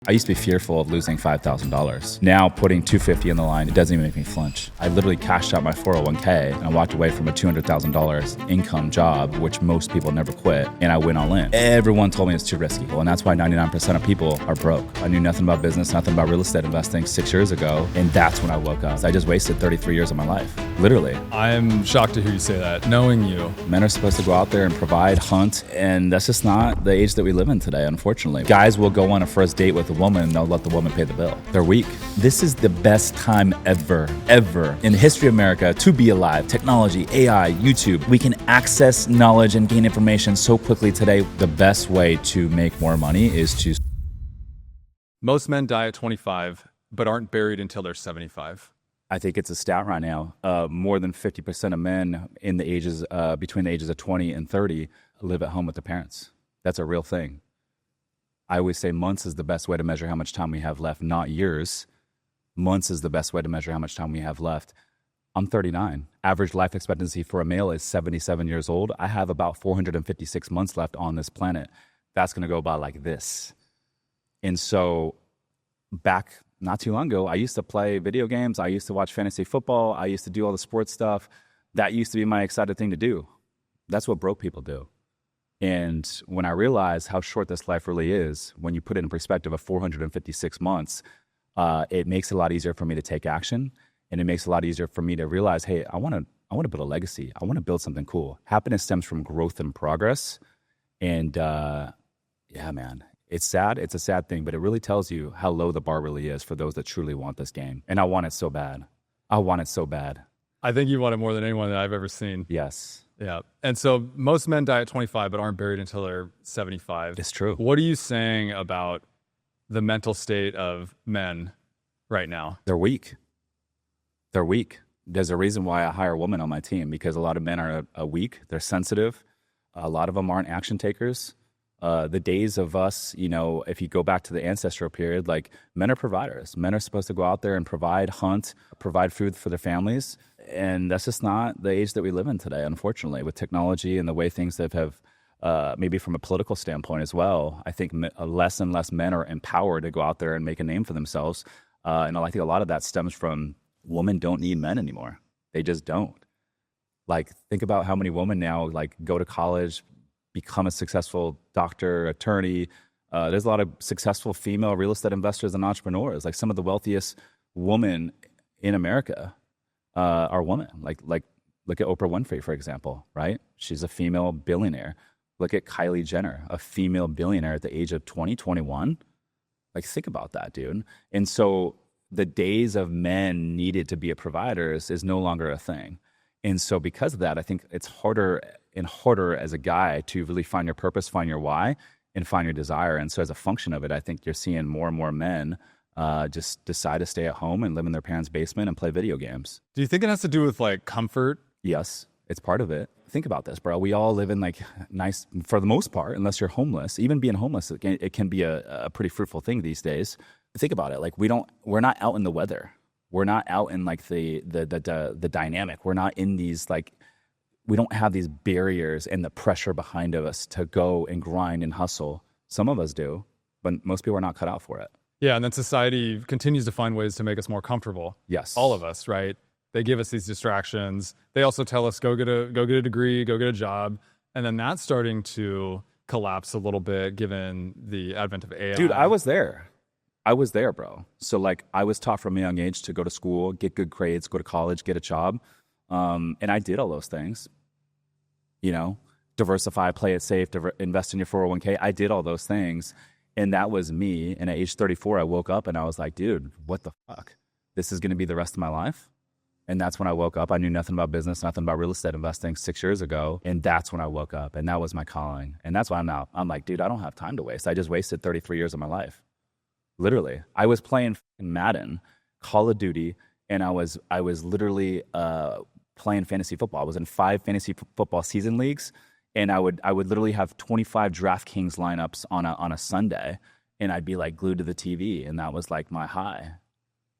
I used to be fearful of losing $5,000. Now putting $250 in the line, it doesn't even make me flinch. I literally cashed out my 401k and I walked away from a $200,000 income job, which most people never quit, and I went all in. Everyone told me it's too risky. And that's why 99% of people are broke. I knew nothing about business, nothing about real estate investing 6 years ago, and that's when I woke up. I just wasted 33 years of my life, literally. I'm shocked to hear you say that, knowing you. Men are supposed to go out there and provide, hunt, and that's just not the age that we live in today, unfortunately. Guys will go on a first date with a woman, they'll let the woman pay the bill. They're weak. This is the best time ever in the history of America to be alive. Technology, AI, YouTube. We can access knowledge and gain information so quickly today. The best way to make more money is to... Most men die at 25, but aren't buried until they're 75. I think it's a stat right now. More than 50% of men in the ages between the ages of 20 and 30 live at home with their parents. That's a real thing. I always say months is the best way to measure how much time we have left, not years. Months is the best way to measure how much time we have left. I'm 39. Average life expectancy for a male is 77 years old. I have about 456 months left on this planet. That's going to go by like this. And so back not too long ago, I used to play video games. I used to watch fantasy football. I used to do all the sports stuff. That used to be my excited thing to do. That's what broke people do. And when I realized how short this life really is, when you put it in perspective of 456 months, it makes it a lot easier for me to take action. And it makes it a lot easier for me to realize, hey, I want to build a legacy. I want to build something cool. Happiness stems from growth and progress. And yeah, man, it's sad. It's a sad thing, but it really tells you how low the bar really is for those that truly want this game. And I want it so bad. I want it so bad. I think you want it more than anyone that I've ever seen. Yes. Yeah. And so most men die at 25, but aren't buried until they're 75. It's true. What are you saying about the mental state of men right now? They're weak. They're weak. There's a reason why I hire women on my team, because a lot of men are weak. They're sensitive. A lot of them aren't action takers. The days of us, if you go back to the ancestral period, like men are providers. Men are supposed to go out there and provide, hunt, provide food for their families. And that's just not the age that we live in today, unfortunately, with technology and the way things have maybe from a political standpoint as well. I think less and less men are empowered to go out there and make a name for themselves. And I think a lot of that stems from women don't need men anymore. They just don't. Like, think about how many women now go to college, become a successful doctor, attorney. There's a lot of successful female real estate investors and entrepreneurs. Like, some of the wealthiest women in America are women. Like look at Oprah Winfrey, for example, right? She's a female billionaire. Look at Kylie Jenner, a female billionaire at the age of 20, 21. Like, think about that, dude. And so the days of men needed to be a providers is no longer a thing. And so because of that, I think it's harder and harder as a guy to really find your purpose, find your why, and find your desire. And so as a function of it, I think you're seeing more and more men just decide to stay at home and live in their parents' basement and play video games. Do you think it has to do with comfort? Yes, it's part of it. Think about this, bro. We all live in nice, for the most part, unless you're homeless. Even being homeless, it can be a pretty fruitful thing these days. Think about it. We're not out in the weather. We're not out in the dynamic. We're not in these we don't have these barriers and the pressure behind us to go and grind and hustle. Some of us do, but most people are not cut out for it. Yeah, and then society continues to find ways to make us more comfortable. Yes. All of us, right? They give us these distractions. They also tell us, go get a degree, go get a job. And then that's starting to collapse a little bit given the advent of AI. Dude, I was there, bro. So I was taught from a young age to go to school, get good grades, go to college, get a job. And I did all those things, diversify, play it safe, invest in your 401k. I did all those things. And that was me. And at age 34, I woke up and I was like, dude, what the fuck? This is going to be the rest of my life? And that's when I woke up. I knew nothing about business, nothing about real estate investing 6 years ago. And that's when I woke up. And that was my calling. And that's why I'm like, dude, I don't have time to waste. I just wasted 33 years of my life. Literally. I was playing Madden, Call of Duty, and I was literally playing fantasy football. I was in 5 fantasy football season leagues. And I would literally have 25 DraftKings lineups on a Sunday, and I'd be glued to the TV, and that was my high.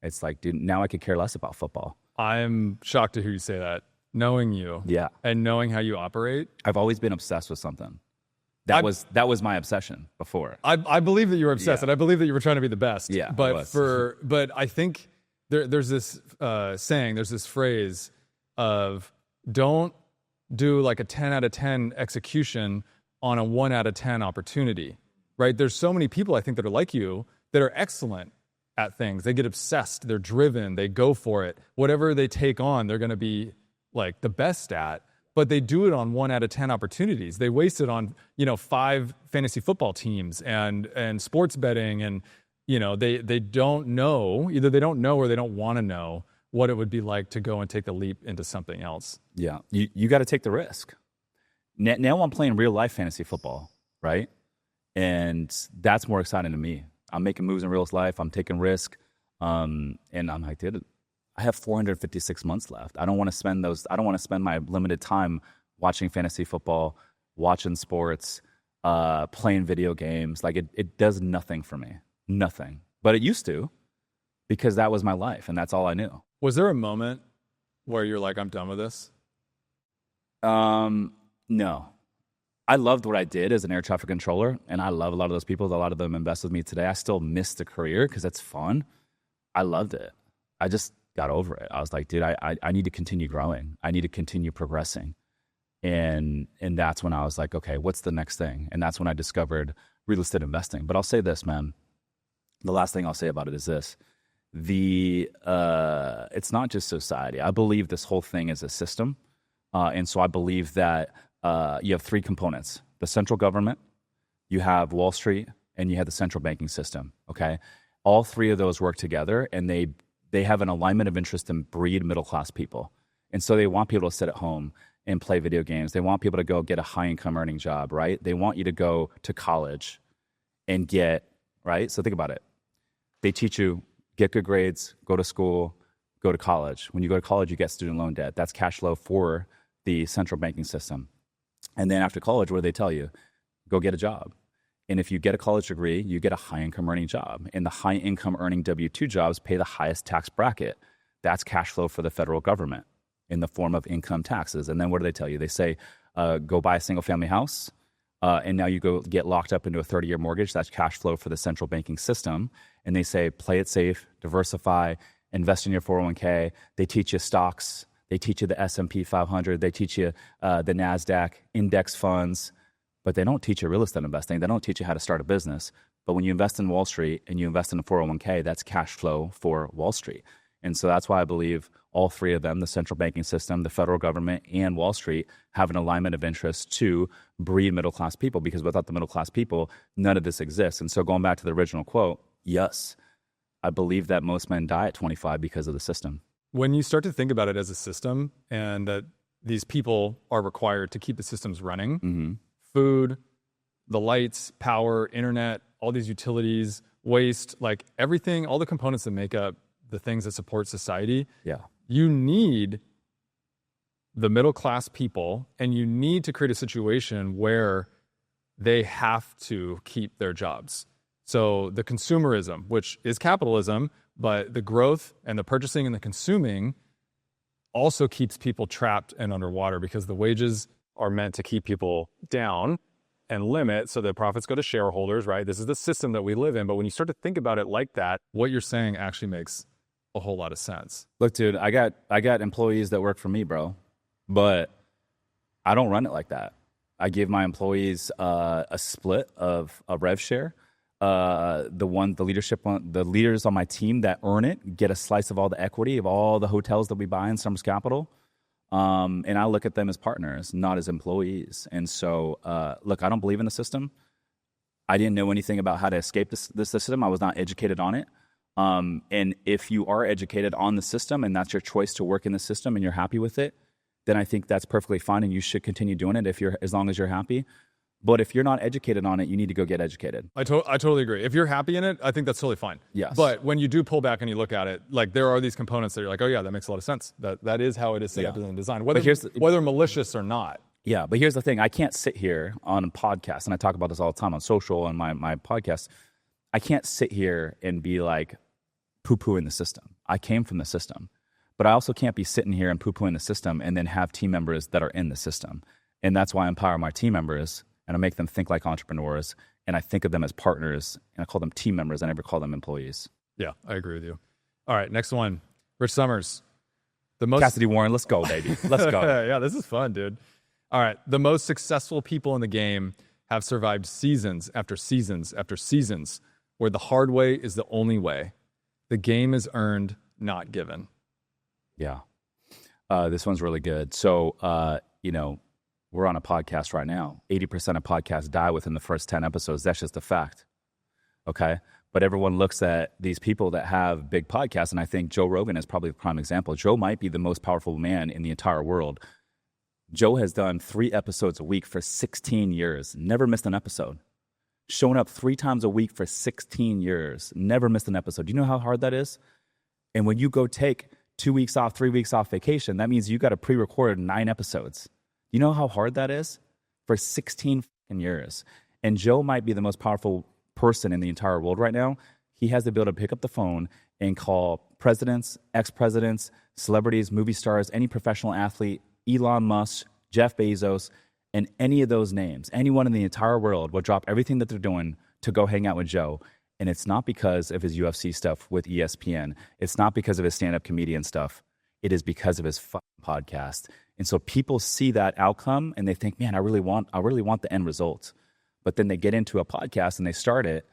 It's dude, now I could care less about football. I'm shocked to hear you say that, knowing you, yeah, and knowing how you operate. I've always been obsessed with something. That was my obsession before. I believe that you were obsessed, and I believe that you were trying to be the best. Yeah, but I think there's this saying, there's this phrase of don't do like a 10 out of 10 execution on a 1 out of 10 opportunity, right? There's so many people I think that are like you that are excellent at things. They get obsessed, they're driven, they go for it. Whatever they take on, they're going to be like the best at. But they do it on 1 out of 10 opportunities. They waste it on, 5 fantasy football teams and sports betting, and they don't know, either they don't know or they don't want to know what it would be like to go and take the leap into something else. Yeah, you got to take the risk. Now I'm playing real life fantasy football, right? And that's more exciting to me. I'm making moves in real life. I'm taking risk, and I'm like, dude, I have 456 months left. I don't want to spend my limited time watching fantasy football, watching sports, playing video games. Like it does nothing for me. Nothing. But it used to, because that was my life and that's all I knew. Was there a moment where you're like, I'm done with this? No. I loved what I did as an air traffic controller, and I love a lot of those people. A lot of them invest with me today. I still miss the career because it's fun. I loved it. I just got over it. I was like, dude, I need to continue growing. I need to continue progressing. And that's when I was like, okay, what's the next thing? And that's when I discovered real estate investing. But I'll say this, man. The last thing I'll say about it is this. It's not just society. I believe this whole thing is a system. And so I believe that you have 3 components: the central government, you have Wall Street, and you have the central banking system. Okay. All 3 of those work together, and they have an alignment of interest and breed middle-class people. And so they want people to sit at home and play video games. They want people to go get a high-income earning job, right? They want you to go to college and get, right? So think about it. They teach you, get good grades, go to school, go to college. When you go to college, you get student loan debt. That's cash flow for the central banking system. And then after college, what do they tell you? Go get a job. And if you get a college degree, you get a high-income earning job. And the high-income earning W-2 jobs pay the highest tax bracket. That's cash flow for the federal government in the form of income taxes. And then what do they tell you? They say, go buy a single-family house, and now you go get locked up into a 30-year mortgage. That's cash flow for the central banking system. And they say, play it safe, diversify, invest in your 401k. They teach you stocks. They teach you the S&P 500. They teach you the NASDAQ index funds. But they don't teach you real estate investing. They don't teach you how to start a business. But when you invest in Wall Street and you invest in a 401k, that's cash flow for Wall Street. And so that's why I believe all 3 of them, the central banking system, the federal government, and Wall Street, have an alignment of interest to breed middle-class people, because without the middle-class people, none of this exists. And so going back to the original quote, yes, I believe that most men die at 25 because of the system. When you start to think about it as a system, and that these people are required to keep the systems running, Mm-hmm. food, the lights, power, internet, all these utilities, waste, like everything, all the components that make up the things that support society. Yeah. You need the middle class people, and you need to create a situation where they have to keep their jobs. So the consumerism, which is capitalism, but the growth and the purchasing and the consuming also keeps people trapped and underwater, because the wages are meant to keep people down and limit so that profits go to shareholders, right? This is the system that we live in. But when you start to think about it like that, what you're saying actually makes a whole lot of sense. Look, dude, I got employees that work for me, bro, but I don't run it like that. I give my employees a split of a rev share. The leaders on my team that earn it get a slice of all the equity of all the hotels that we buy in Summers Capital. And I look at them as partners, not as employees. And so, look, I don't believe in the system. I didn't know anything about how to escape the system. I was not educated on it. And if you are educated on the system and that's your choice to work in the system and you're happy with it, then I think that's perfectly fine and you should continue doing it as long as you're happy. But if you're not educated on it, you need to go get educated. I totally agree. If you're happy in it, I think that's totally fine. Yes. But when you do pull back and you look at it, like there are these components that you're like, oh yeah, that makes a lot of sense. That is how it is set up in design, whether malicious or not. Yeah, but here's the thing. I can't sit here on a podcast, and I talk about this all the time on social and my podcast. I can't sit here and be like poo-pooing the system. I came from the system. But I also can't be sitting here and poo-pooing the system and then have team members that are in the system. And that's why I empower my team members and I make them think like entrepreneurs, and I think of them as partners, and I call them team members. I never call them employees. Yeah, I agree with you. All right, next one. Rich Summers. The most Kassidy Warren, let's go, baby. Let's go. Yeah, this is fun, dude. All right, the most successful people in the game have survived seasons after seasons after seasons where the hard way is the only way. The game is earned, not given. Yeah. This one's really good. So, we're on a podcast right now. 80% of podcasts die within the first 10 episodes. That's just a fact. Okay. But everyone looks at these people that have big podcasts, and I think Joe Rogan is probably the prime example. Joe might be the most powerful man in the entire world. Joe has done 3 episodes a week for 16 years, never missed an episode. Shown up 3 times a week for 16 years, never missed an episode. Do you know how hard that is? And when you go take 2 weeks off, 3 weeks off vacation, that means you got to pre-record 9 episodes. You know how hard that is? For 16 years. And Joe might be the most powerful person in the entire world right now. He has the ability to pick up the phone and call presidents, ex-presidents, celebrities, movie stars, any professional athlete, Elon Musk, Jeff Bezos, and any of those names. Anyone in the entire world will drop everything that they're doing to go hang out with Joe. And it's not because of his UFC stuff with ESPN. It's not because of his stand-up comedian stuff. It is because of his fucking podcast. And so people see that outcome and they think, man, I really want the end result. But then they get into a podcast and they start it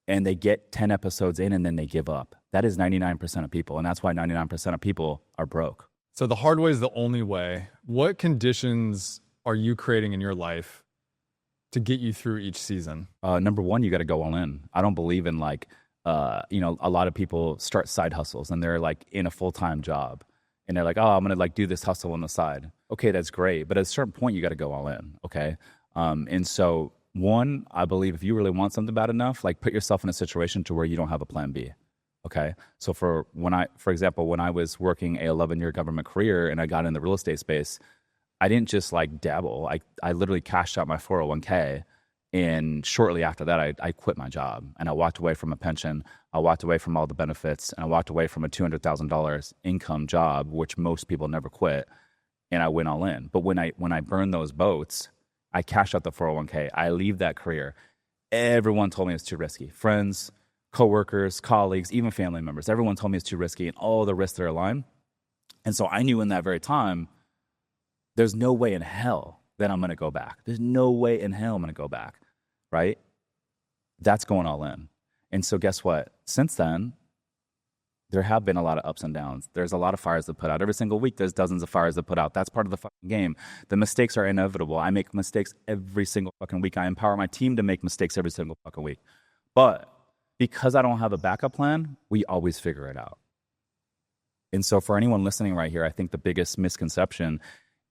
and they get 10 episodes in and then they give up. That is 99% of people. And that's why 99% of people are broke. So the hard way is the only way. What conditions are you creating in your life to get you through each season? Number one, you got to go all in. I don't believe in a lot of people start side hustles and they're like in a full-time job and they're like, oh, I'm going to do this hustle on the side. Okay, that's great. But at a certain point, you got to go all in. Okay. And so one, I believe if you really want something bad enough, put yourself in a situation to where you don't have a plan B. Okay. So for example, when I was working a 11-year government career and I got in the real estate space, I didn't just dabble. I literally cashed out my 401k. And shortly after that, I quit my job and I walked away from a pension. I walked away from all the benefits and I walked away from a $200,000 income job, which most people never quit. And I went all in. But when I burned those boats, I cashed out the 401k. I leave that career. Everyone told me it's too risky. Friends, coworkers, colleagues, even family members. Everyone told me it's too risky and all the risks that are aligned. And so I knew in that very time, there's no way in hell that I'm going to go back. There's no way in hell I'm going to go back, right? That's going all in. And so guess what? Since then, there have been a lot of ups and downs. There's a lot of fires to put out. Every single week, there's dozens of fires to put out. That's part of the fucking game. The mistakes are inevitable. I make mistakes every single fucking week. I empower my team to make mistakes every single fucking week. But because I don't have a backup plan, we always figure it out. And so for anyone listening right here, I think the biggest misconception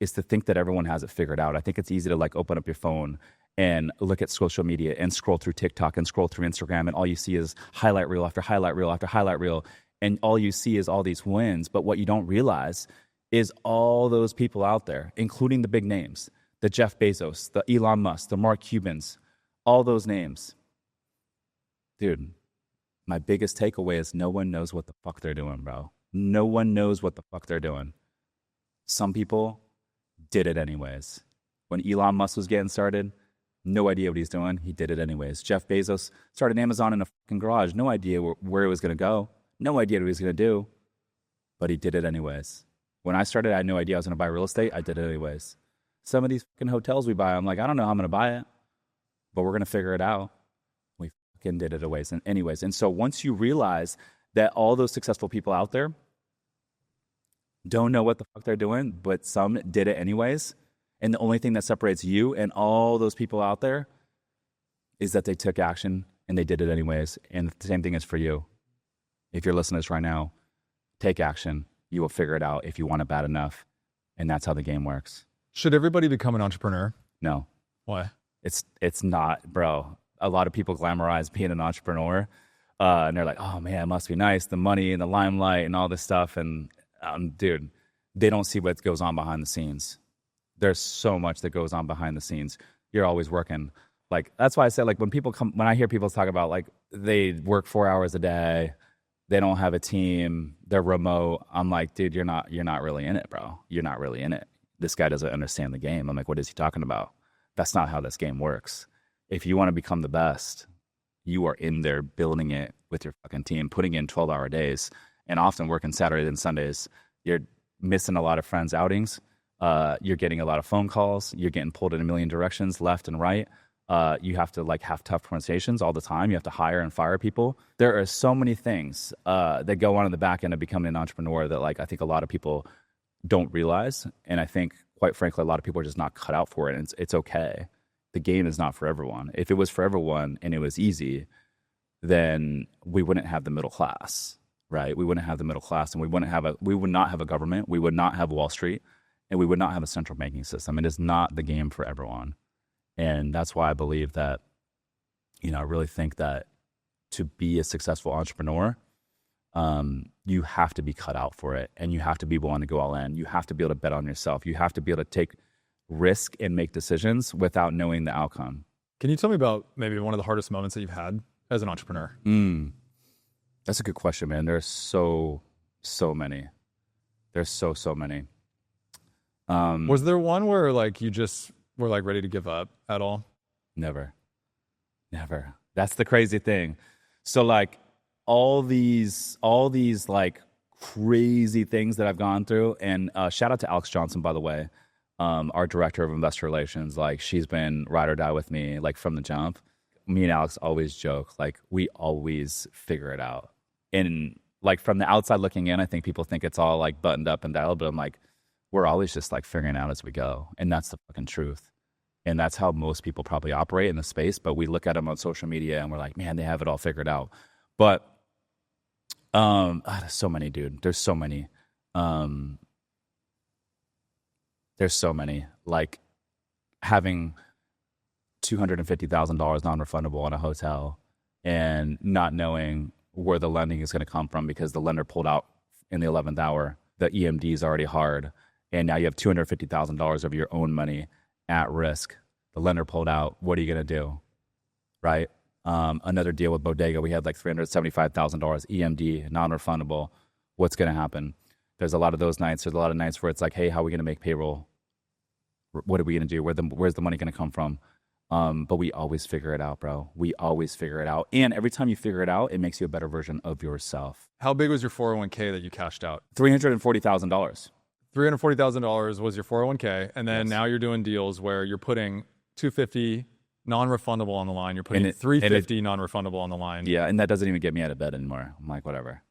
is to think that everyone has it figured out. I think it's easy to open up your phone and look at social media and scroll through TikTok and scroll through Instagram, and all you see is highlight reel after highlight reel after highlight reel. And all you see is all these wins. But what you don't realize is all those people out there, including the big names, the Jeff Bezos, the Elon Musk, the Mark Cubans, all those names. Dude, my biggest takeaway is no one knows what the fuck they're doing, bro. No one knows what the fuck they're doing. Some people did it anyways. When Elon Musk was getting started, no idea what he's doing. He did it anyways. Jeff Bezos started Amazon in a fucking garage. No idea where it was going to go. No idea what he was going to do. But he did it anyways. When I started, I had no idea I was going to buy real estate. I did it anyways. Some of these fucking hotels we buy, I'm like, I don't know how I'm going to buy it, but we're going to figure it out. We fucking did it anyways. And so once you realize that all those successful people out there don't know what the fuck they're doing, but some did it anyways, and the only thing that separates you and all those people out there is that they took action and they did it anyways. And the same thing is for you. If you're listening to this right now, take action. You will figure it out if you want it bad enough. And that's how the game works. Should everybody become an entrepreneur? No. Why? It's not, bro. A lot of people glamorize being an entrepreneur. And they're like, oh man, it must be nice. The money and the limelight and all this stuff. And dude, they don't see what goes on behind the scenes. There's so much that goes on behind the scenes. You're always working. That's why I said, when I hear people talk about they work 4 hours a day, they don't have a team, they're remote. I'm like, dude, you're not really in it, bro. You're not really in it. This guy doesn't understand the game. I'm like, what is he talking about? That's not how this game works. If you want to become the best, you are in there building it with your fucking team, putting in 12-hour days, and often working Saturdays and Sundays. You're missing a lot of friends' outings. You're getting a lot of phone calls. You're getting pulled in a million directions, left and right. You have to have tough conversations all the time. You have to hire and fire people. There are so many things that go on in the back end of becoming an entrepreneur that I think a lot of people don't realize. And I think, quite frankly, a lot of people are just not cut out for it. And it's okay. The game is not for everyone. If it was for everyone and it was easy, then we wouldn't have the middle class, right? We wouldn't have the middle class, and we would not have a government. We would not have Wall Street, and we would not have a central banking system. It is not the game for everyone. And that's why I believe that, I really think that to be a successful entrepreneur, you have to be cut out for it, and you have to be willing to go all in. You have to be able to bet on yourself. You have to be able to take risk and make decisions without knowing the outcome. Can you tell me about maybe one of the hardest moments that you've had as an entrepreneur? That's a good question, man. There's so many. There's so many. Was there one where you just were ready to give up at all? Never. That's the crazy thing. So all these crazy things that I've gone through, and shout out to Alex Johnson, by the way, our director of investor relations. She's been ride or die with me from the jump. Me and Alex always joke, we always figure it out. And from the outside looking in, I think people think it's all buttoned up and dialed, but I'm we're always just figuring it out as we go. And that's the fucking truth. And that's how most people probably operate in the space. But we look at them on social media and we're like, man, they have it all figured out. But there's so many, dude. There's so many. Having $250,000 non-refundable on a hotel and not knowing where the lending is going to come from because the lender pulled out in the 11th hour. The EMD is already hard. And now you have $250,000 of your own money at risk. The lender pulled out. What are you going to do? Right? Another deal with Bodega, we had $375,000 EMD, non-refundable. What's going to happen? There's a lot of those nights. There's a lot of nights where it's hey, how are we going to make payroll? What are we going to do? Where's the money going to come from? But we always figure it out, bro. We always figure it out. And every time you figure it out, it makes you a better version of yourself. How big was your 401k that you cashed out? $340,000. $340,000 was your 401k, and then Now you're doing deals where you're putting $250 non-refundable on the line. You're putting $350 non-refundable on the line. Yeah, and that doesn't even get me out of bed anymore. I'm whatever.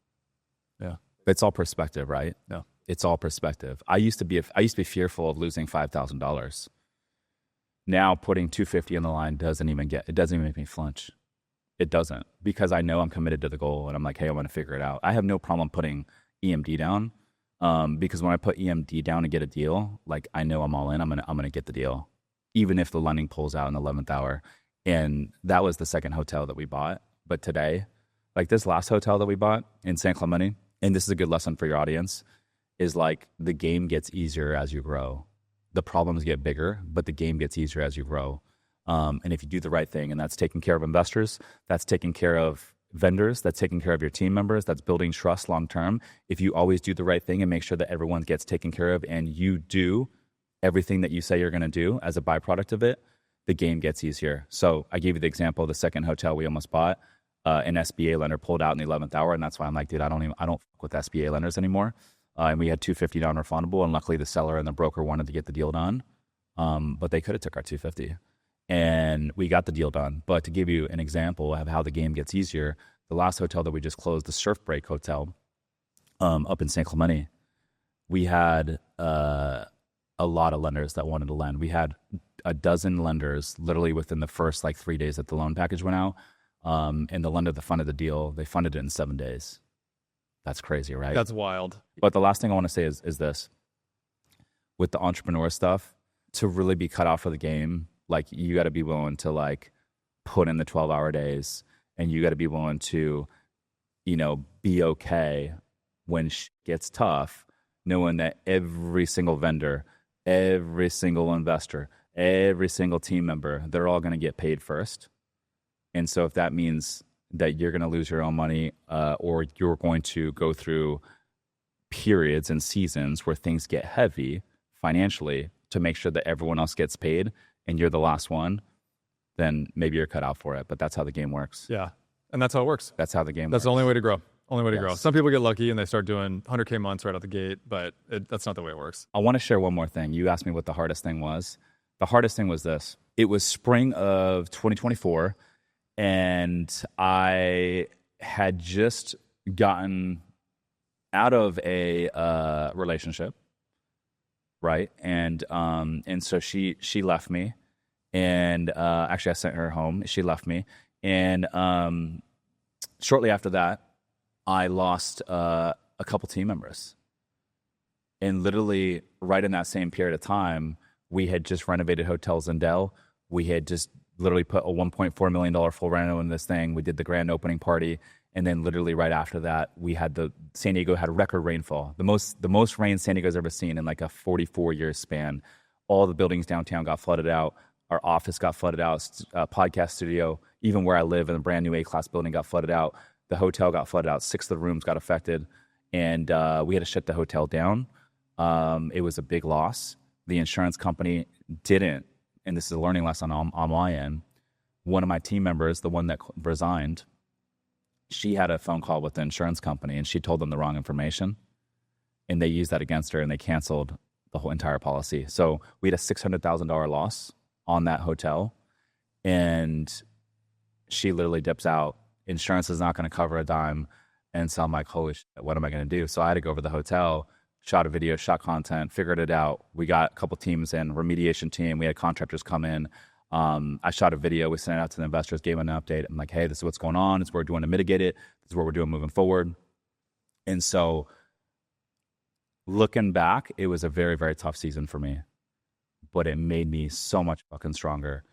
Yeah, it's all perspective, right? Yeah, it's all perspective. I used to be fearful of losing $5,000. Now putting $250 on the line doesn't even make me flinch. It doesn't, because I know I'm committed to the goal, and I'm hey, I want to figure it out. I have no problem putting EMD down. Because when I put EMD down to get a deal, I know I'm all in. I'm gonna get the deal, even if the lending pulls out in the 11th hour. And that was the second hotel that we bought. But today, this last hotel that we bought in San Clemente, and this is a good lesson for your audience, is the game gets easier as you grow. The problems get bigger, but the game gets easier as you grow. And if you do the right thing, and that's taking care of investors, that's taking care of vendors, that's taking care of your team members, that's building trust long term. If you always do the right thing and make sure that everyone gets taken care of, and you do everything that you say you're going to do as a byproduct of it, the game gets easier. So I gave you the example of the second hotel we almost bought. An SBA lender pulled out in the 11th hour, and that's why I'm dude, I don't fuck with SBA lenders anymore. And we had $250 non-refundable, and luckily the seller and the broker wanted to get the deal done. But they could have took our $250. And we got the deal done. But to give you an example of how the game gets easier, the last hotel that we just closed, the Surf Break Hotel, up in San Clemente, we had a lot of lenders that wanted to lend. We had a dozen lenders literally within the first 3 days that the loan package went out. And the lender that funded the deal, they funded it in 7 days. That's crazy, right? That's wild. But the last thing I want to say is this. With the entrepreneur stuff, to really be cut out for the game, you got to be willing to put in the 12-hour days, and you got to be willing to, be okay when shit gets tough, knowing that every single vendor, every single investor, every single team member, they're all going to get paid first. And so if that means that you're going to lose your own money, or you're going to go through periods and seasons where things get heavy financially to make sure that everyone else gets paid, and you're the last one, then maybe you're cut out for it. But that's how the game works. Yeah. And that's how it works. That's how the game That's works. the only way to grow. Only way to grow. Yes. Some people get lucky and they start doing 100K months right out the gate, but that's not the way it works. I want to share one more thing. You asked me what the hardest thing was. The hardest thing was this. It was spring of 2024, and I had just gotten out of a relationship, right? And so she left me, and actually I sent her home. She left me, and shortly after that, I lost a couple team members. And literally right in that same period of time, we had just renovated Hotel Zendel. We had just literally put a $1.4 million full reno in this thing. We did the grand opening party. And then literally right after that, we had San Diego had record rainfall. The most rain San Diego's ever seen in like a 44-year span. All the buildings downtown got flooded out. Our office got flooded out. Podcast studio, even where I live in a brand new A-class building, got flooded out. The hotel got flooded out. 6 of the rooms got affected. And we had to shut the hotel down. It was a big loss. The insurance company didn't, and this is a learning lesson on my end. One of my team members, the one that resigned, she had a phone call with the insurance company, and she told them the wrong information, and they used that against her, and they canceled the whole entire policy. So we had a $600,000 loss on that hotel, and she literally dips out. Insurance is not going to cover a dime, and so I'm like, holy shit, what am I going to do? So I had to go over to the hotel, shot a video, shot content, figured it out. We got a couple teams in, remediation team. We had contractors come in. I shot a video. We sent it out to the investors, gave them an update. I'm like, hey, this is what's going on. This is what we're doing to mitigate it. This is what we're doing moving forward. And so looking back, it was a very, very tough season for me, but it made me so much fucking stronger.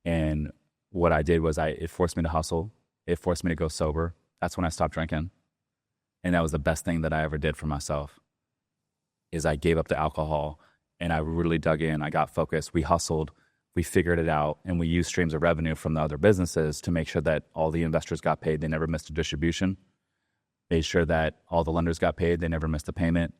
And what I did was it forced me to hustle. It forced me to go sober. That's when I stopped drinking. And that was the best thing that I ever did for myself. Is I gave up the alcohol and I really dug in. I got focused. We hustled. We figured it out. And we used streams of revenue from the other businesses to make sure that all the investors got paid. They never missed a distribution. Made sure that all the lenders got paid. They never missed a payment.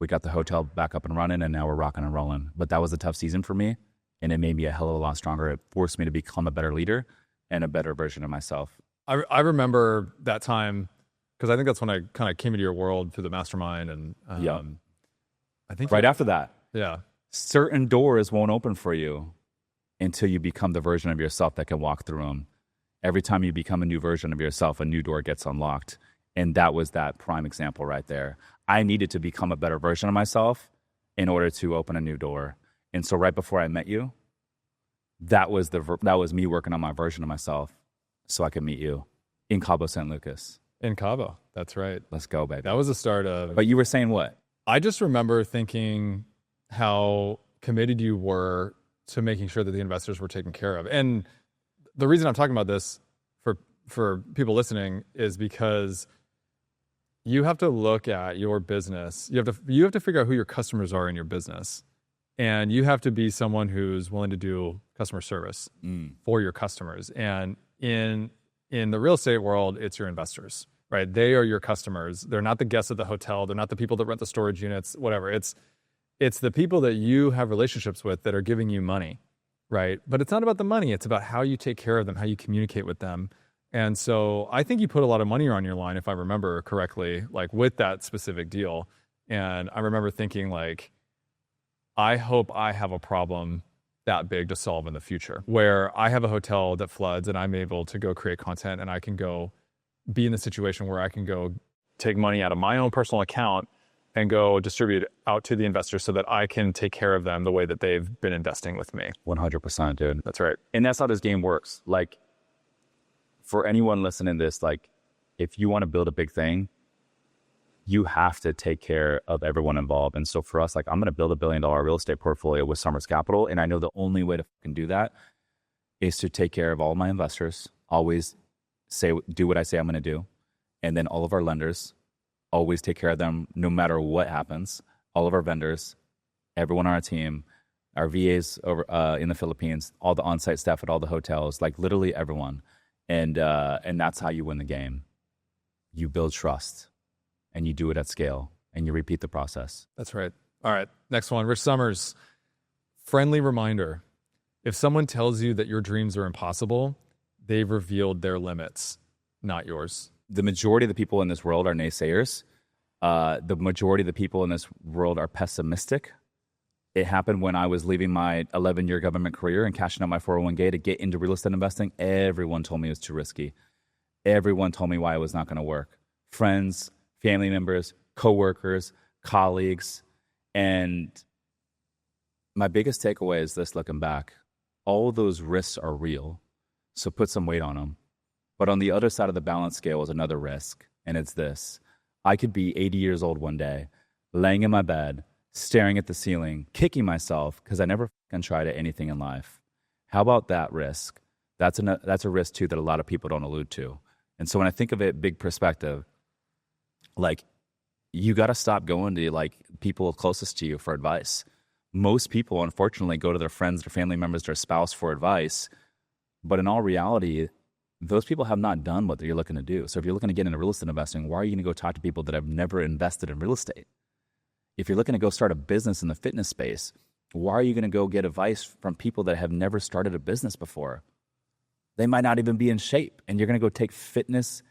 We got the hotel back up and running, and now we're rocking and rolling. But that was a tough season for me, and it made me a hell of a lot stronger. It forced me to become a better leader and a better version of myself. I remember that time because I think that's when I kind of came into your world through the mastermind. And I think right after that, yeah, certain doors won't open for you until you become the version of yourself that can walk through them. Every time you become a new version of yourself, a new door gets unlocked. And that was that prime example right there. I needed to become a better version of myself in order to open a new door. And so right before I met you, that was me working on my version of myself so I could meet you in Cabo San Lucas. In Cabo, that's right. Let's go, baby. That was the start of... But you were saying what? I just remember thinking how committed you were to making sure that the investors were taken care of. And the reason I'm talking about this for people listening is because you have to look at your business. You have to figure out who your customers are in your business. And you have to be someone who's willing to do customer service for your customers. And in the real estate world, it's your investors, right? They are your customers. They're not the guests at the hotel. They're not the people that rent the storage units, whatever. It's the people that you have relationships with that are giving you money, right? But it's not about the money. It's about how you take care of them, how you communicate with them. And so I think you put a lot of money on your line, if I remember correctly, like with that specific deal. And I remember thinking like, I hope I have a problem that big to solve in the future where I have a hotel that floods and I'm able to go create content and I can go be in the situation where I can go take money out of my own personal account and go distribute it out to the investors so that I can take care of them the way that they've been investing with me. 100%, dude. That's right. And that's how this game works. Like, for anyone listening to this, like, if you want to build a big thing, you have to take care of everyone involved. And so for us, like, I'm going to build $1 billion real estate portfolio with Summers Capital. And I know the only way to fucking do that is to take care of all my investors, always do what I say I'm going to do. And then all of our lenders, always take care of them no matter what happens. All of our vendors, everyone on our team, our VAs over in the Philippines, all the on-site staff at all the hotels, like literally everyone. And that's how you win the game. You build trust. And you do it at scale, and you repeat the process. That's right. All right, next one. Rich Summers, friendly reminder. If someone tells you that your dreams are impossible, they've revealed their limits, not yours. The majority of the people in this world are naysayers. The majority of the people in this world are pessimistic. It happened when I was leaving my 11-year government career and cashing out my 401k to get into real estate investing. Everyone told me it was too risky. Everyone told me why it was not going to work. Friends, family members, coworkers, colleagues. And my biggest takeaway is this, looking back, all those risks are real. So put some weight on them. But on the other side of the balance scale is another risk. And it's this. I could be 80 years old one day, laying in my bed, staring at the ceiling, kicking myself because I never fucking tried anything in life. How about that risk? That's a risk too that a lot of people don't allude to. And so when I think of it big perspective, like, you got to stop going to like people closest to you for advice. Most people, unfortunately, go to their friends, their family members, their spouse for advice. But in all reality, those people have not done what you're looking to do. So if you're looking to get into real estate investing, why are you going to go talk to people that have never invested in real estate? If you're looking to go start a business in the fitness space, why are you going to go get advice from people that have never started a business before? They might not even be in shape, and you're going to go take fitness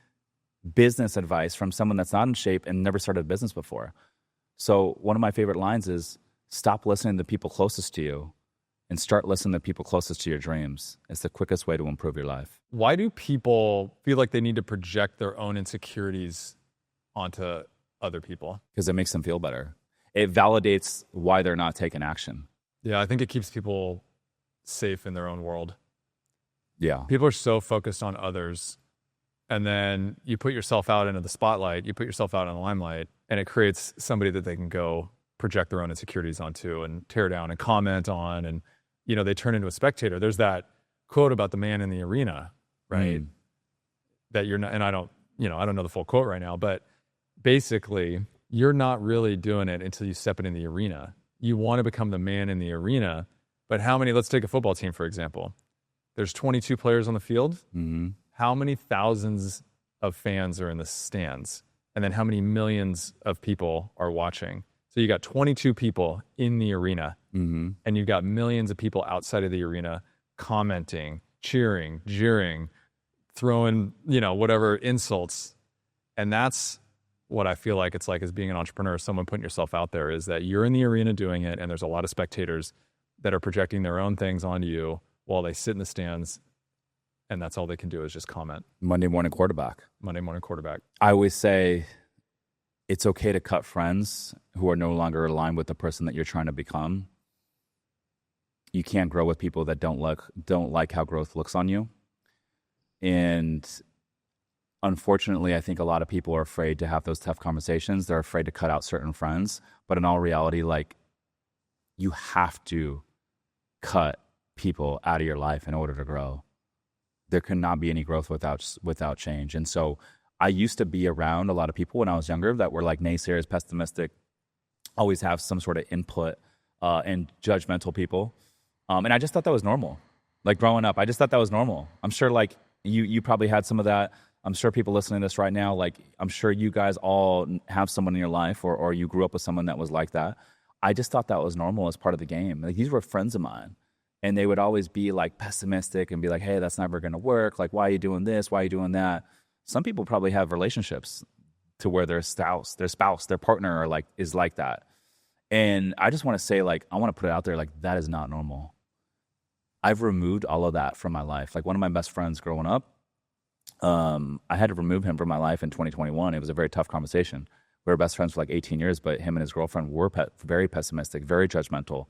business advice from someone that's not in shape and never started a business before. So one of my favorite lines is, stop listening to the people closest to you and start listening to the people closest to your dreams. It's the quickest way to improve your life. Why do people feel like they need to project their own insecurities onto other people? Because it makes them feel better. It validates why they're not taking action. Yeah, I think it keeps people safe in their own world. Yeah. People are so focused on others, and then you put yourself out into the spotlight, you put yourself out in the limelight, and it creates somebody that they can go project their own insecurities onto and tear down and comment on, and they turn into a spectator. There's that quote about the man in the arena, right? That you're not, and I don't know the full quote right now, but basically you're not really doing it until you step it in the arena. You want to become the man in the arena, but let's take a football team, for example. There's 22 players on the field. Mm-hmm. How many thousands of fans are in the stands? And then how many millions of people are watching? So you got 22 people in the arena, Mm-hmm. and you've got millions of people outside of the arena commenting, cheering, jeering, throwing, whatever insults. And that's what I feel like it's like as being an entrepreneur, someone putting yourself out there, is that you're in the arena doing it, and there's a lot of spectators that are projecting their own things onto you while they sit in the stands, and that's all they can do is just comment. Monday morning quarterback. I always say it's okay to cut friends who are no longer aligned with the person that you're trying to become. You can't grow with people that don't like how growth looks on you. And unfortunately, I think a lot of people are afraid to have those tough conversations. They're afraid to cut out certain friends. But in all reality, like, you have to cut people out of your life in order to grow. There cannot be any growth without change. And so I used to be around a lot of people when I was younger that were like naysayers, pessimistic, always have some sort of input and judgmental people. And I just thought that was normal. Like growing up, I just thought that was normal. I'm sure like you probably had some of that. I'm sure people listening to this right now, like I'm sure you guys all have someone in your life or you grew up with someone that was like that. I just thought that was normal as part of the game. Like these were friends of mine. And they would always be like pessimistic and be like, hey, that's never going to work. Like, why are you doing this? Why are you doing that? Some people probably have relationships to where their spouse, their partner is like that. And I just want to say, like, I want to put it out there, like, that is not normal. I've removed all of that from my life. Like one of my best friends growing up, I had to remove him from my life in 2021. It was a very tough conversation. We were best friends for like 18 years, but him and his girlfriend were very pessimistic, very judgmental.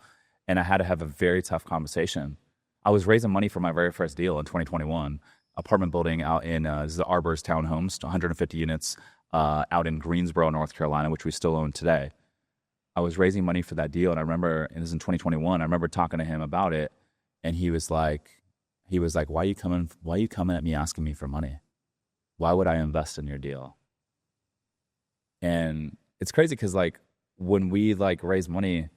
And I had to have a very tough conversation. I was raising money for my very first deal in 2021, apartment building out in this is the Arbors Townhomes, 150 units out in Greensboro, North Carolina, which we still own today. I was raising money for that deal, and I remember, and this is in 2021, I remember talking to him about it, and he was like, why are you coming at me asking me for money? Why would I invest in your deal? And it's crazy because like when we like raise money,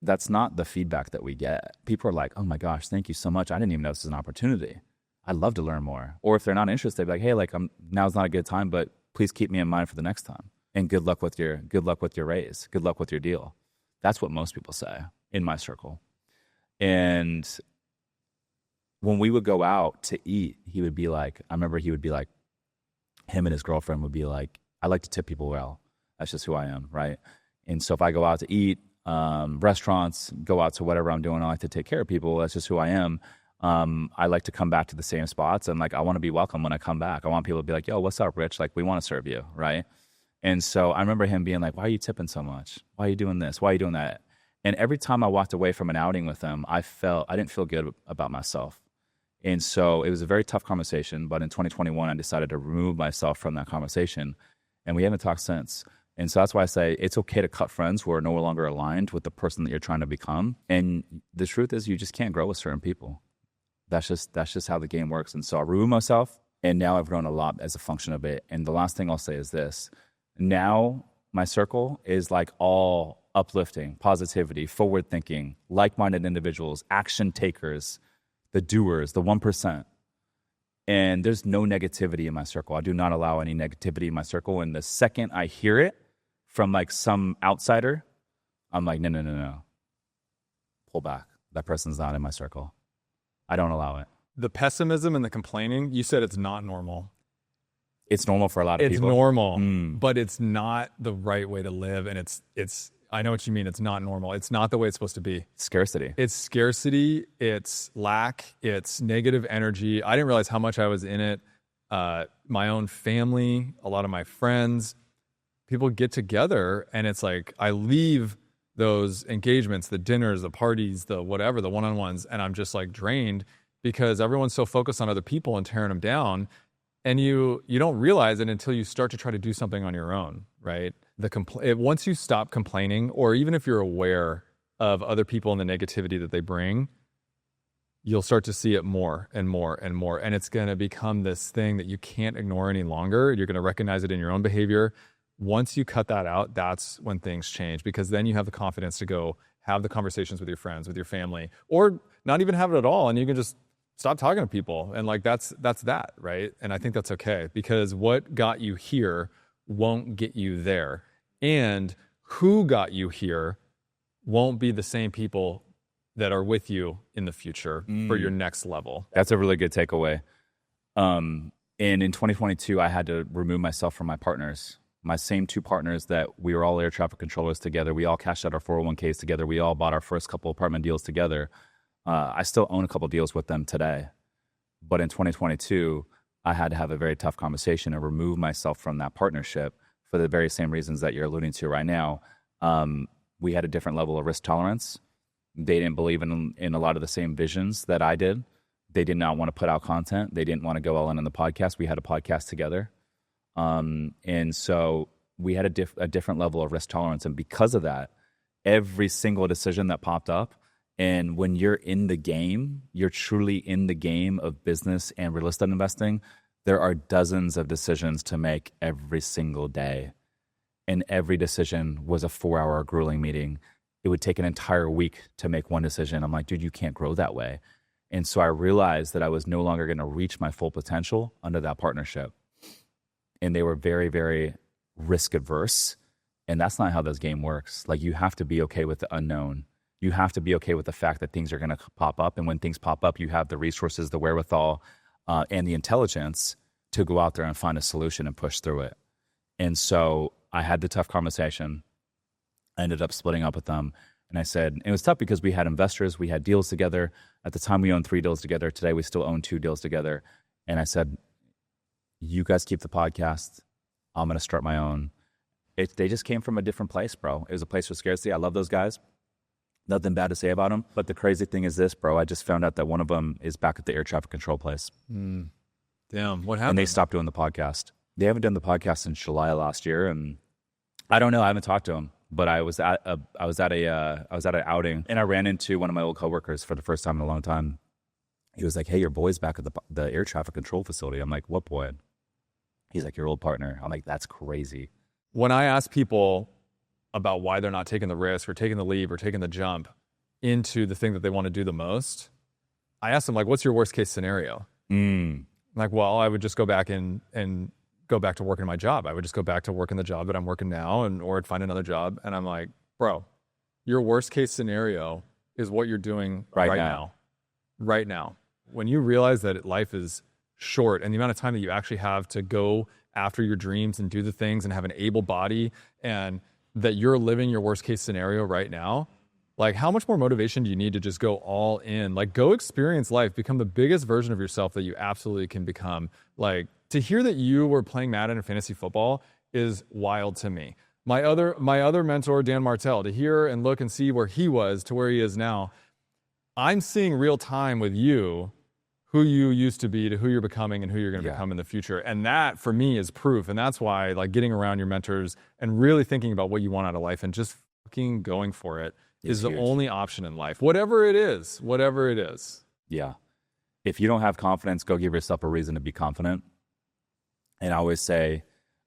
that's not the feedback that we get. People are like, oh my gosh, thank you so much. I didn't even know this was an opportunity. I'd love to learn more. Or if they're not interested, they'd be like, hey, like now's not a good time, but please keep me in mind for the next time. And good luck with your raise. Good luck with your deal. That's what most people say in my circle. And when we would go out to eat, he would be like, I remember he would be like, him and his girlfriend would be like, I like to tip people well. That's just who I am, right? And so if I go out to eat, restaurants, go out to whatever I'm doing, I like to take care of people. That's just who I am. I like to come back to the same spots, and like I want to be welcome when I come back. I want people to be like, yo, what's up, Rich? Like, we want to serve you, right? And so I remember him being like, why are you tipping so much? Why are you doing this? Why are you doing that? And every time I walked away from an outing with him, I didn't feel good about myself. And so it was a very tough conversation. But in 2021, I decided to remove myself from that conversation, and we haven't talked since. And so that's why I say it's okay to cut friends who are no longer aligned with the person that you're trying to become. And the truth is, you just can't grow with certain people. That's just how the game works. And so I removed myself, and now I've grown a lot as a function of it. And the last thing I'll say is this. Now my circle is like all uplifting, positivity, forward thinking, like-minded individuals, action takers, the doers, the 1%. And there's no negativity in my circle. I do not allow any negativity in my circle. And the second I hear it from like some outsider, I'm like, no. Pull back. That person's not in my circle. I don't allow it. The pessimism and the complaining, you said it's not normal. It's normal for a lot of people. It's normal, but it's not the right way to live. And it's I know what you mean. It's not normal. It's not the way it's supposed to be. Scarcity. It's scarcity. It's lack. It's negative energy. I didn't realize how much I was in it. My own family, a lot of my friends, people get together, and it's like I leave those engagements, the dinners, the parties, the whatever, the one-on-ones, and I'm just like drained because everyone's so focused on other people and tearing them down. And you don't realize it until you start to try to do something on your own, right? Once you stop complaining, or even if you're aware of other people and the negativity that they bring, you'll start to see it more and more and more. And it's going to become this thing that you can't ignore any longer. You're going to recognize it in your own behavior. Once you cut that out, that's when things change, because then you have the confidence to go have the conversations with your friends, with your family, or not even have it at all. And you can just stop talking to people. And like, that's that, right? And I think that's okay, because what got you here won't get you there. And who got you here won't be the same people that are with you in the future for your next level. That's a really good takeaway. And in 2022, I had to remove myself from my partners. My same two partners that we were all air traffic controllers together. We all cashed out our 401ks together. We all bought our first couple apartment deals together. I still own a couple deals with them today. But in 2022, I had to have a very tough conversation and remove myself from that partnership for the very same reasons that you're alluding to right now. We had a different level of risk tolerance. They didn't believe in a lot of the same visions that I did. They did not want to put out content. They didn't want to go all in on the podcast. We had a podcast together. And so we had a different level of risk tolerance. And because of that, every single decision that popped up, and when you're in the game, you're truly in the game of business and real estate investing, there are dozens of decisions to make every single day. And every decision was a 4-hour grueling meeting. It would take an entire week to make one decision. I'm like, dude, you can't grow that way. And so I realized that I was no longer going to reach my full potential under that partnership. And they were very, very risk averse. And that's not how this game works. Like, you have to be okay with the unknown. You have to be okay with the fact that things are going to pop up. And when things pop up, you have the resources, the wherewithal, and the intelligence to go out there and find a solution and push through it. And so I had the tough conversation. I ended up splitting up with them. And I said, it was tough because we had investors, we had deals together. At the time, we owned 3 deals together. Today, we still own 2 deals together. And I said, you guys keep the podcast. I'm going to start my own. They just came from a different place, bro. It was a place of scarcity. I love those guys. Nothing bad to say about them. But the crazy thing is this, bro. I just found out that one of them is back at the air traffic control place. Damn, what happened? And they stopped doing the podcast. They haven't done the podcast since July of last year. And I don't know. I haven't talked to them. But I was at an outing, and I ran into one of my old coworkers for the first time in a long time. He was like, hey, your boy's back at the air traffic control facility. I'm like, what boy? He's like, your old partner. I'm like, that's crazy. When I ask people about why they're not taking the risk or taking the leap or taking the jump into the thing that they want to do the most, I ask them, like, what's your worst case scenario? Like, well, I would just go back and go back to working my job. I would just go back to working the job that I'm working now, or I'd find another job. And I'm like, bro, your worst case scenario is what you're doing right now. Right now. When you realize that life is short and the amount of time that you actually have to go after your dreams and do the things and have an able body, and that you're living your worst case scenario right now, like how much more motivation do you need to just go all in? Like go experience life, become the biggest version of yourself that you absolutely can become. Like to hear that you were playing Madden or fantasy football is wild to me. My other mentor, Dan Martell, to hear and look and see where he was to where he is now, I'm seeing real time with you who you used to be to who you're becoming and who you're going to become in the future. And that for me is proof. And that's why like getting around your mentors and really thinking about what you want out of life and just fucking going for it is the only option in life. Whatever it is. Yeah. If you don't have confidence, go give yourself a reason to be confident. And I always say,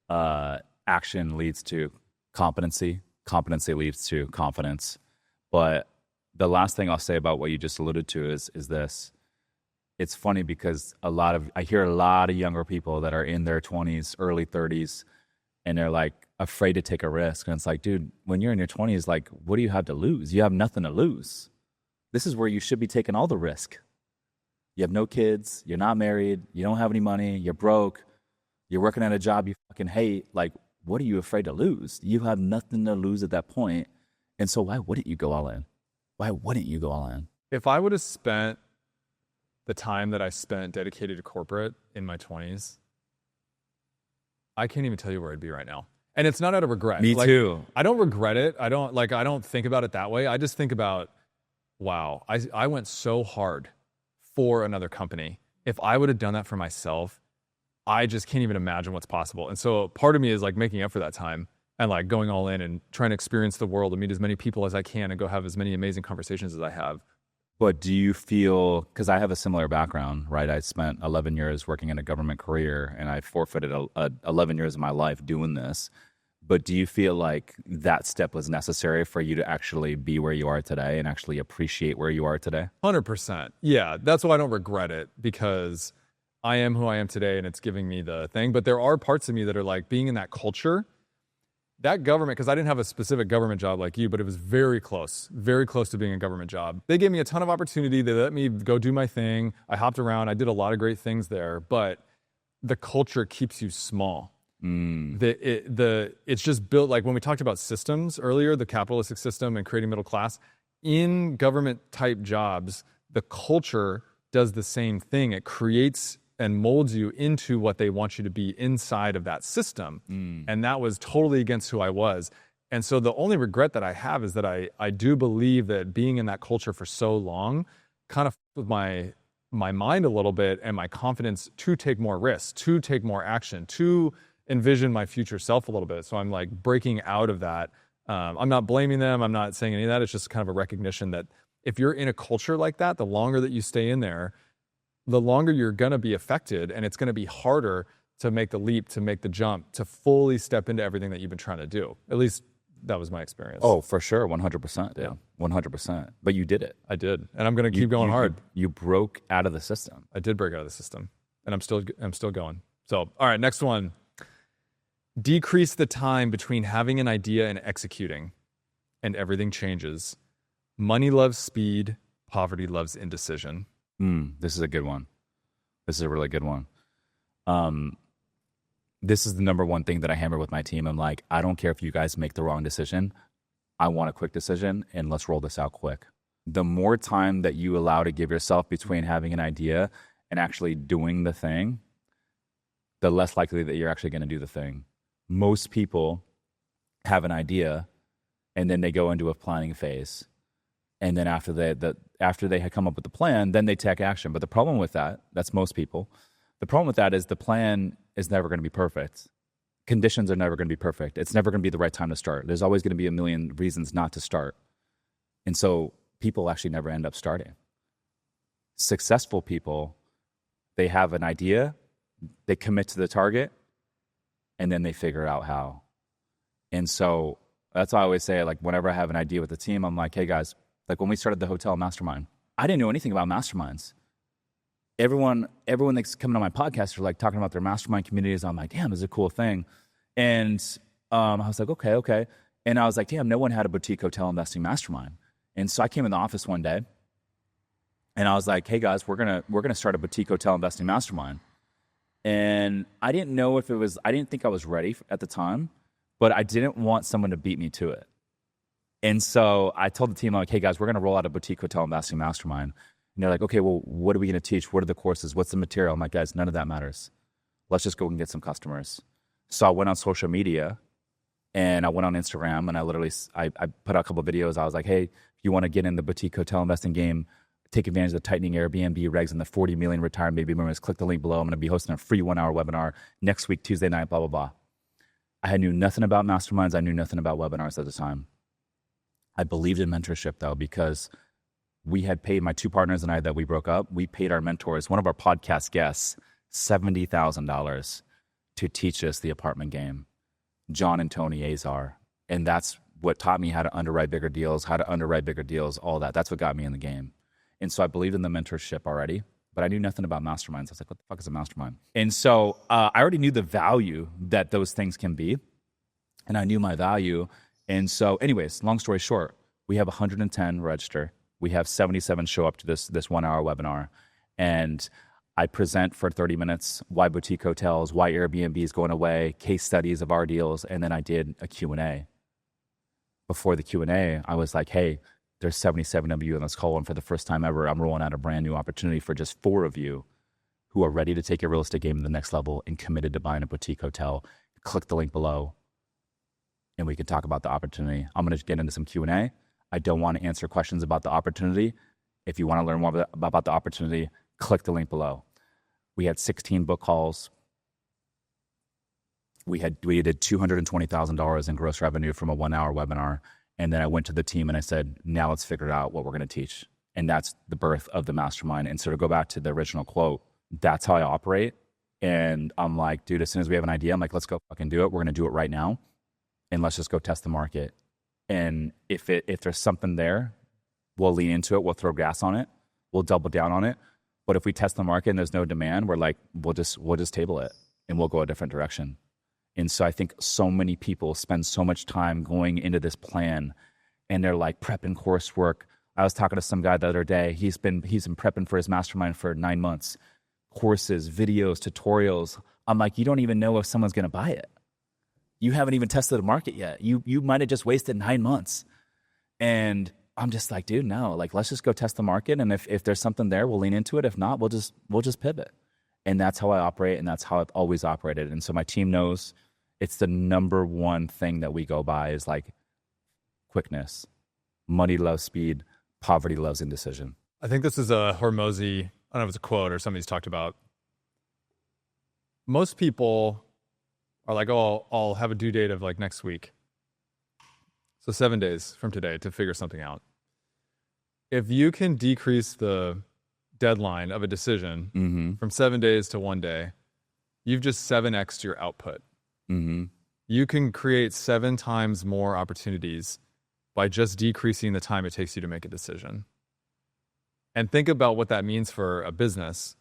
action leads to competency. Competency leads to confidence. But the last thing I'll say about what you just alluded to is this. It's funny because I hear a lot of younger people that are in their 20s, early 30s, and they're like afraid to take a risk. And it's like, dude, when you're in your 20s, like, what do you have to lose? You have nothing to lose. This is where you should be taking all the risk. You have no kids, you're not married, you don't have any money, you're broke, you're working at a job you fucking hate. Like, what are you afraid to lose? You have nothing to lose at that point. And so why wouldn't you go all in? Why wouldn't you go all in? If I would have spent the time that I spent dedicated to corporate in my 20s, I can't even tell you where I'd be right now. And it's not out of regret. Me too. I don't regret it. I don't think about it that way. I just think about, wow, I went so hard for another company. If I would have done that for myself, I just can't even imagine what's possible. And so part of me is like making up for that time and like going all in and trying to experience the world and meet as many people as I can and go have as many amazing conversations as I have. But do you feel, because I have a similar background, right? I spent 11 years working in a government career and I forfeited 11 years of my life doing this. But do you feel like that step was necessary for you to actually be where you are today and actually appreciate where you are today? 100%. Yeah, that's why I don't regret it, because I am who I am today and it's giving me the thing. But there are parts of me that are like being in that culture, that government, because I didn't have a specific government job like you, but it was very close to being a government job. They gave me a ton of opportunity. They let me go do my thing. I hopped around. I did a lot of great things there, but the culture keeps you small. It's just built, like when we talked about systems earlier, the capitalistic system and creating middle class, in government type jobs, the culture does the same thing. It creates and molds you into what they want you to be inside of that system. And that was totally against who I was. And so the only regret that I have is that I do believe that being in that culture for so long kind of with my mind a little bit and my confidence to take more risks, to take more action, to envision my future self a little bit. So I'm like breaking out of that. I'm not blaming them. I'm not saying any of that. It's just kind of a recognition that if you're in a culture like that, the longer that you stay in there, the longer you're going to be affected, and it's going to be harder to make the leap, to make the jump, to fully step into everything that you've been trying to do. At least that was my experience. Oh, for sure. 100%. Yeah. 100%. But you did it. I did. And I'm going to keep going hard. You broke out of the system. I did break out of the system, and I'm still going. So, all right, next one. Decrease the time between having an idea and executing, and everything changes. Money loves speed. Poverty loves indecision. This is a good one. This is a really good one. This is the number one thing that I hammer with my team. I'm like, I don't care if you guys make the wrong decision. I want a quick decision, and let's roll this out quick. The more time that you allow to give yourself between having an idea and actually doing the thing, the less likely that you're actually going to do the thing. Most people have an idea, and then they go into a planning phase. And then after they had come up with the plan, then they take action. But the problem with that's most people. The problem with that is the plan is never going to be perfect. Conditions are never going to be perfect. It's never going to be the right time to start. There's always going to be a million reasons not to start. And so people actually never end up starting. Successful people, they have an idea, they commit to the target, and then they figure out how. And so that's why I always say, like, whenever I have an idea with the team, I'm like, hey guys, like when we started the hotel mastermind, I didn't know anything about masterminds. Everyone that's coming on my podcast are like talking about their mastermind communities. I'm like, damn, this is a cool thing. And I was like, okay. And I was like, damn, no one had a boutique hotel investing mastermind. And so I came in the office one day And I was like, hey guys, we're gonna start a boutique hotel investing mastermind. And I didn't know if it was, I didn't think I was ready at the time, but I didn't want someone to beat me to it. And so I told the team, I'm like, hey guys, we're gonna roll out a boutique hotel investing mastermind. And they're like, okay, well, what are we gonna teach? What are the courses? What's the material? I'm like, guys, none of that matters. Let's just go and get some customers. So I went on social media and I went on Instagram and I put out a couple of videos. I was like, hey, if you want to get in the boutique hotel investing game, take advantage of the tightening Airbnb regs and the 40 million retired baby boomers, click the link below. I'm going to be hosting a free 1-hour webinar next week, Tuesday night, blah, blah, blah. I knew nothing about masterminds. I knew nothing about webinars at the time. I believed in mentorship though, because we had paid, my two partners and I that we broke up, we paid our mentors, one of our podcast guests, $70,000 to teach us the apartment game, John and Tony Azar. And that's what taught me how to underwrite bigger deals, all that. That's what got me in the game. And so I believed in the mentorship already, but I knew nothing about masterminds. I was like, what the fuck is a mastermind? And so I already knew the value that those things can be, and I knew my value. And so anyways, long story short, we have 110 register. We have 77 show up to this 1-hour webinar. And I present for 30 minutes why boutique hotels, why Airbnb is going away, case studies of our deals, and then I did a Q&A. Before the Q&A, I was like, hey, there's 77 of you in this call, and for the first time ever, I'm rolling out a brand new opportunity for just 4 of you who are ready to take your real estate game to the next level and committed to buying a boutique hotel. Click the link below, and we can talk about the opportunity. I'm going to get into some Q&A. I don't want to answer questions about the opportunity. If you want to learn more about the opportunity, click the link below. We had 16 book calls. We did $220,000 in gross revenue from a 1-hour webinar. And then I went to the team and I said, now let's figure out what we're going to teach. And that's the birth of the mastermind. And so to go back to the original quote, that's how I operate. And I'm like, dude, as soon as we have an idea, I'm like, let's go fucking do it. We're going to do it right now. And let's just go test the market. And if there's something there, we'll lean into it. We'll throw gas on it. We'll double down on it. But if we test the market and there's no demand, we're like, we'll just table it and we'll go a different direction. And so I think so many people spend so much time going into this plan and they're like prepping coursework. I was talking to some guy the other day. He's been prepping for his mastermind for 9 months. Courses, videos, tutorials. I'm like, you don't even know if someone's going to buy it. You haven't even tested the market yet. You might have just wasted 9 months. And I'm just like, dude, no, like, let's just go test the market. And if there's something there, we'll lean into it. If not, we'll just pivot. And that's how I operate. And that's how I've always operated. And so my team knows it's the number one thing that we go by is like quickness. Money loves speed. Poverty loves indecision. I think this is a Hormozy, I don't know if it's a quote or somebody's talked about. Most people are like, oh, I'll have a due date of like next week. So 7 days from today to figure something out. If you can decrease the deadline of a decision from 7 days to 1 day, you've just 7x'd your output. You can create 7 times more opportunities by just decreasing the time it takes you to make a decision. And think about what that means for a business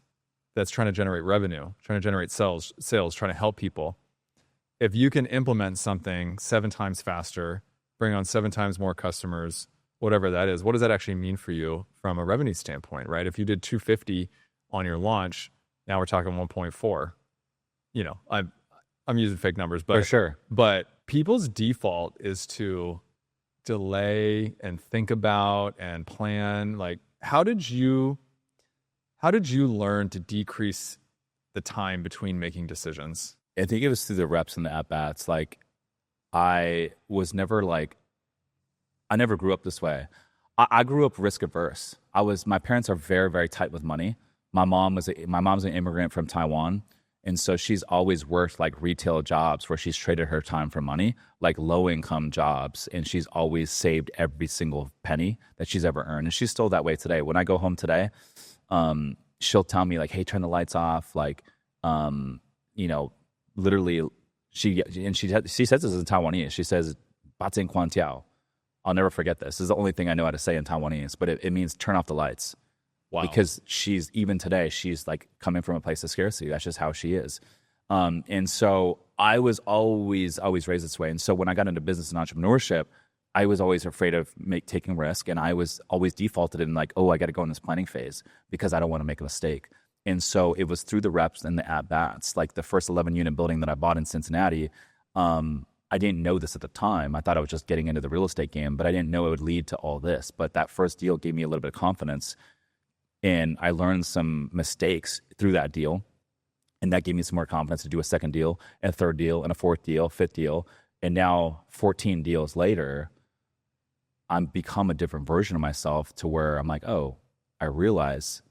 that's trying to generate revenue, trying to generate sales, trying to help people. If you can implement something 7 times faster, bring on 7 times more customers, whatever that is, what does that actually mean for you from a revenue standpoint, right? If you did 250 on your launch, now we're talking 1.4. You know, I'm using fake numbers, but for sure. But people's default is to delay and think about and plan. Like, how did you learn to decrease the time between making decisions? I think it was through the reps and the at-bats. Like, I never grew up this way. I grew up risk averse. My parents are very, very tight with money. My mom's an immigrant from Taiwan. And so she's always worked like retail jobs where she's traded her time for money, like low income jobs. And she's always saved every single penny that she's ever earned. And she's still that way today. When I go home today, she'll tell me like, hey, turn the lights off. Like, literally she says this in Taiwanese. She says, "Batin Quan Tiao." I'll never forget this. This is the only thing I know how to say in Taiwanese, but it means turn off the lights. Wow. Because even today, she's like coming from a place of scarcity. That's just how she is. And so I was always raised this way. And so when I got into business and entrepreneurship, I was always afraid of taking risk, and I was always defaulted in like, oh, I got to go in this planning phase because I don't want to make a mistake. And so it was through the reps and the at bats, like the first 11 unit building that I bought in Cincinnati. I didn't know this at the time. I thought I was just getting into the real estate game, but I didn't know it would lead to all this. But that first deal gave me a little bit of confidence, and I learned some mistakes through that deal. And that gave me some more confidence to do a second deal, and a third deal, and a fourth deal, fifth deal. And now 14 deals later, I'm become a different version of myself to where I'm like, oh, I realize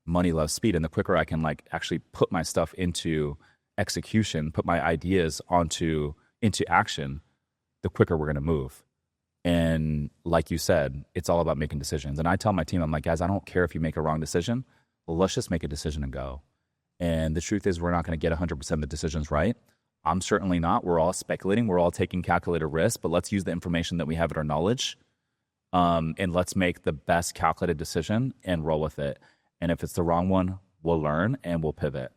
money loves speed. And the quicker I can like actually put my stuff into execution, put my ideas into action, the quicker we're going to move. And like you said, it's all about making decisions. And I tell my team, I'm like, guys, I don't care if you make a wrong decision. Well, let's just make a decision and go. And the truth is, we're not going to get 100% of the decisions right. I'm certainly not. We're all speculating. We're all taking calculated risks, but let's use the information that we have at our knowledge. And let's make the best calculated decision and roll with it. And if it's the wrong one, we'll learn and we'll pivot.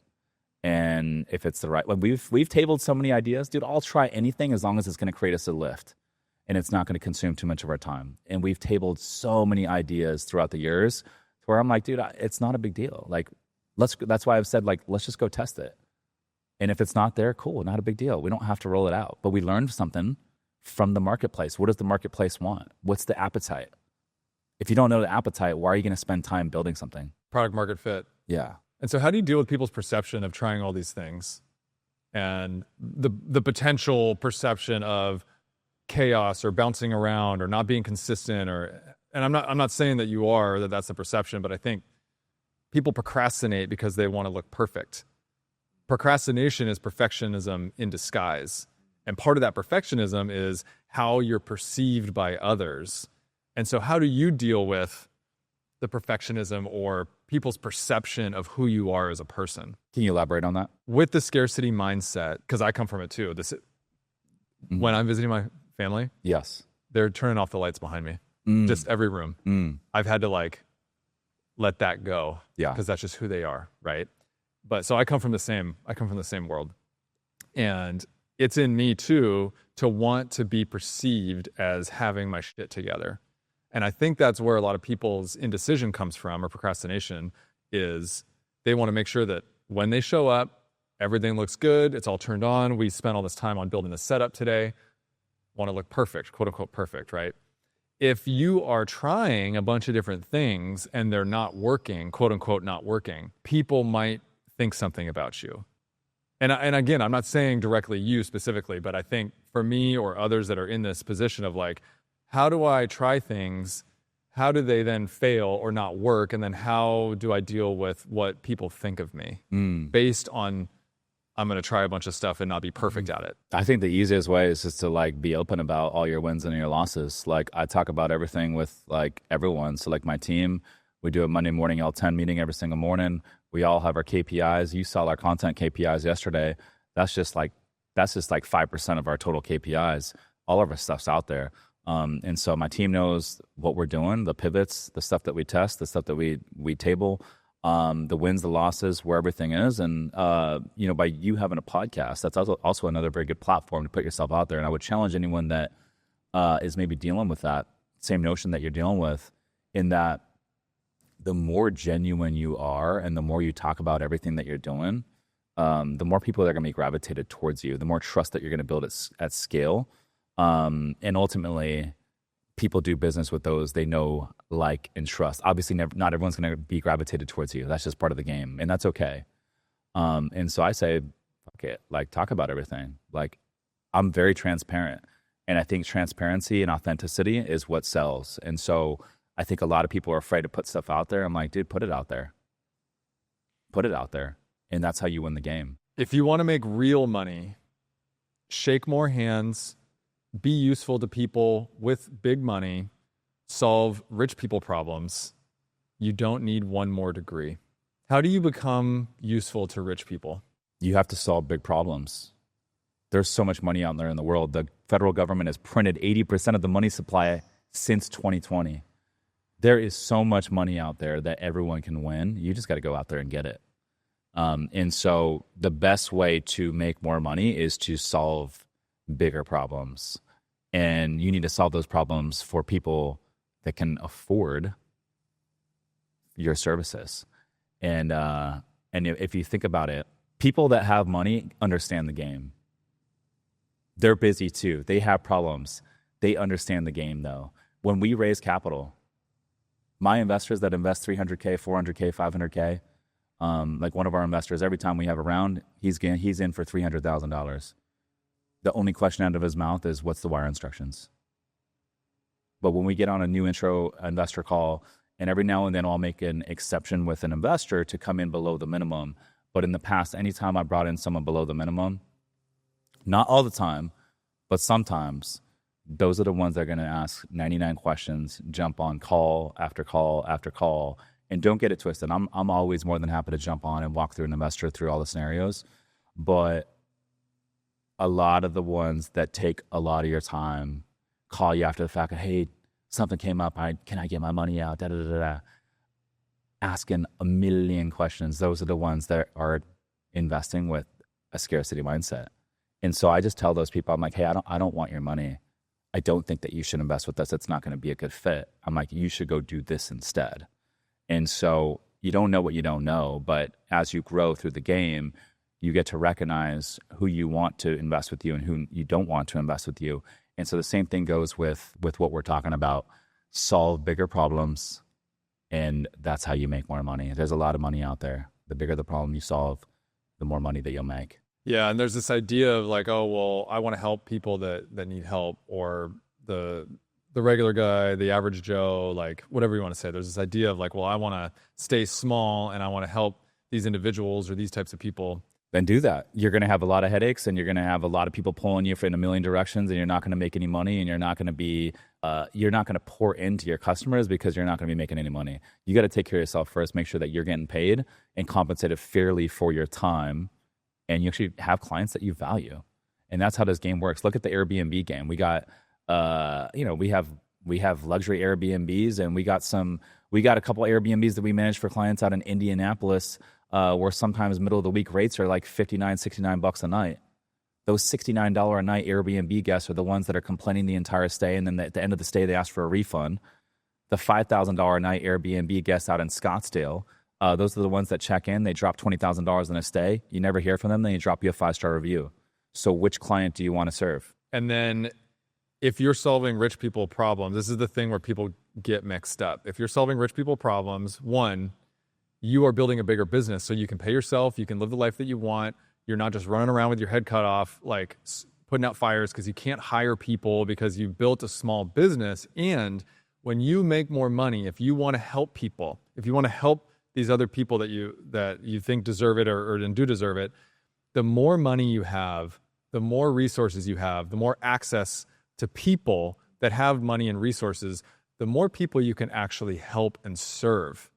And if it's the right one, we've tabled so many ideas, dude. I'll try anything as long as it's going to create us a lift, and it's not going to consume too much of our time. And we've tabled so many ideas throughout the years, where I'm like, dude, it's not a big deal. Like, that's why I've said, like, let's just go test it. And if it's not there, cool, not a big deal. We don't have to roll it out. But we learned something from the marketplace. What does the marketplace want? What's the appetite? If you don't know the appetite, why are you going to spend time building something? Product market fit. Yeah. And so how do you deal with people's perception of trying all these things and the potential perception of chaos or bouncing around or not being consistent? And I'm not saying that you are, that that's the perception, but I think people procrastinate because they want to look perfect. Procrastination is perfectionism in disguise. And part of that perfectionism is how you're perceived by others. And so how do you deal with the perfectionism or people's perception of who you are as a person? Can you elaborate on that? With the scarcity mindset, because I come from it too. When I'm visiting my family, yes, they're turning off the lights behind me, just every room. I've had to like let that go, because that's just who they are, right? But so I come from the same world, and it's in me too to want to be perceived as having my shit together. And I think that's where a lot of people's indecision comes from, or procrastination, is they want to make sure that when they show up, everything looks good, it's all turned on. We spent all this time on building the setup today. Want to look perfect, quote unquote perfect, right? If you are trying a bunch of different things and they're not working, quote unquote not working, people might think something about you. And again, I'm not saying directly you specifically, but I think for me or others that are in this position of like, how do I try things? How do they then fail or not work? And then how do I deal with what people think of me based on I'm going to try a bunch of stuff and not be perfect at it? I think the easiest way is just to like be open about all your wins and your losses. Like I talk about everything with like everyone. So like my team, we do a Monday morning L10 meeting every single morning. We all have our KPIs. You saw our content KPIs yesterday. That's just like 5% of our total KPIs. All of our stuff's out there. And so my team knows what we're doing, the pivots, the stuff that we test, the stuff that we table, the wins, the losses, where everything is. And, by you having a podcast, that's also another very good platform to put yourself out there. And I would challenge anyone that is maybe dealing with that same notion that you're dealing with, in that the more genuine you are and the more you talk about everything that you're doing, the more people that are going to be gravitated towards you, the more trust that you're going to build at scale. And ultimately, people do business with those they know, like, and trust. Obviously, not everyone's going to be gravitated towards you. That's just part of the game, and that's okay. And so I say, fuck it, like, talk about everything. Like, I'm very transparent, and I think transparency and authenticity is what sells. And so I think a lot of people are afraid to put stuff out there. I'm like, dude, put it out there. Put it out there, and that's how you win the game. If you want to make real money, shake more hands, be useful to people with big money, solve rich people problems. You don't need one more degree. How do you become useful to rich people? You have to solve big problems. There's so much money out there in the world. The federal government has printed 80% of the money supply since 2020. There is so much money out there that everyone can win. You just got to go out there and get it. And so the best way to make more money is to solve bigger problems. And you need to solve those problems for people that can afford your services. And if you think about it, people that have money understand the game. They're busy too. They have problems. They understand the game though. When we raise capital, my investors that invest 300K, 400K, 500K, like one of our investors, every time we have a round, he's in for $300,000. The only question out of his mouth is, what's the wire instructions? But when we get on a new intro investor call, and every now and then I'll make an exception with an investor to come in below the minimum. But in the past, anytime I brought in someone below the minimum, not all the time, but sometimes, those are the ones that are going to ask 99 questions, jump on call after call after call. And don't get it twisted. I'm always more than happy to jump on and walk through an investor through all the scenarios. But a lot of the ones that take a lot of your time call you after the fact, hey, something came up. Can I get my money out? Da, da, da, da. Asking a million questions. Those are the ones that are investing with a scarcity mindset. And so I just tell those people, I'm like, hey, I don't want your money. I don't think that you should invest with us. It's not going to be a good fit. I'm like, you should go do this instead. And so you don't know what you don't know, but as you grow through the game, you get to recognize who you want to invest with you and who you don't want to invest with you. And so the same thing goes with what we're talking about. Solve bigger problems, and that's how you make more money. There's a lot of money out there. The bigger the problem you solve, the more money that you'll make. Yeah, and there's this idea of like, oh, well, I want to help people that need help, or the regular guy, the average Joe, like whatever you want to say. There's this idea of like, well, I want to stay small and I want to help these individuals or these types of people. Then do that. You're going to have a lot of headaches, and you're going to have a lot of people pulling you in a million directions, and you're not going to make any money, and you're not going to pour into your customers because you're not going to be making any money. You got to take care of yourself first. Make sure that you're getting paid and compensated fairly for your time, and you actually have clients that you value. And that's how this game works. Look at the Airbnb game. We got, we have luxury Airbnbs, and we got a couple Airbnbs that we manage for clients out in Indianapolis, where sometimes middle of the week rates are like $59, $69 a night. Those $69 a night Airbnb guests are the ones that are complaining the entire stay, and then at the end of the stay, they ask for a refund. The $5,000 a night Airbnb guests out in Scottsdale, those are the ones that check in, they drop $20,000 in a stay. You never hear from them, then you drop you a 5-star review. So which client do you want to serve? And then if you're solving rich people problems, this is the thing where people get mixed up. If you're solving rich people problems, one, you are building a bigger business so you can pay yourself, you can live the life that you want. You're not just running around with your head cut off, like putting out fires because you can't hire people because you built a small business. And when you make more money, if you want to help people, if you want to help these other people that you think deserve it or do deserve it, the more money you have, the more resources you have, the more access to people that have money and resources, the more people you can actually help and serve,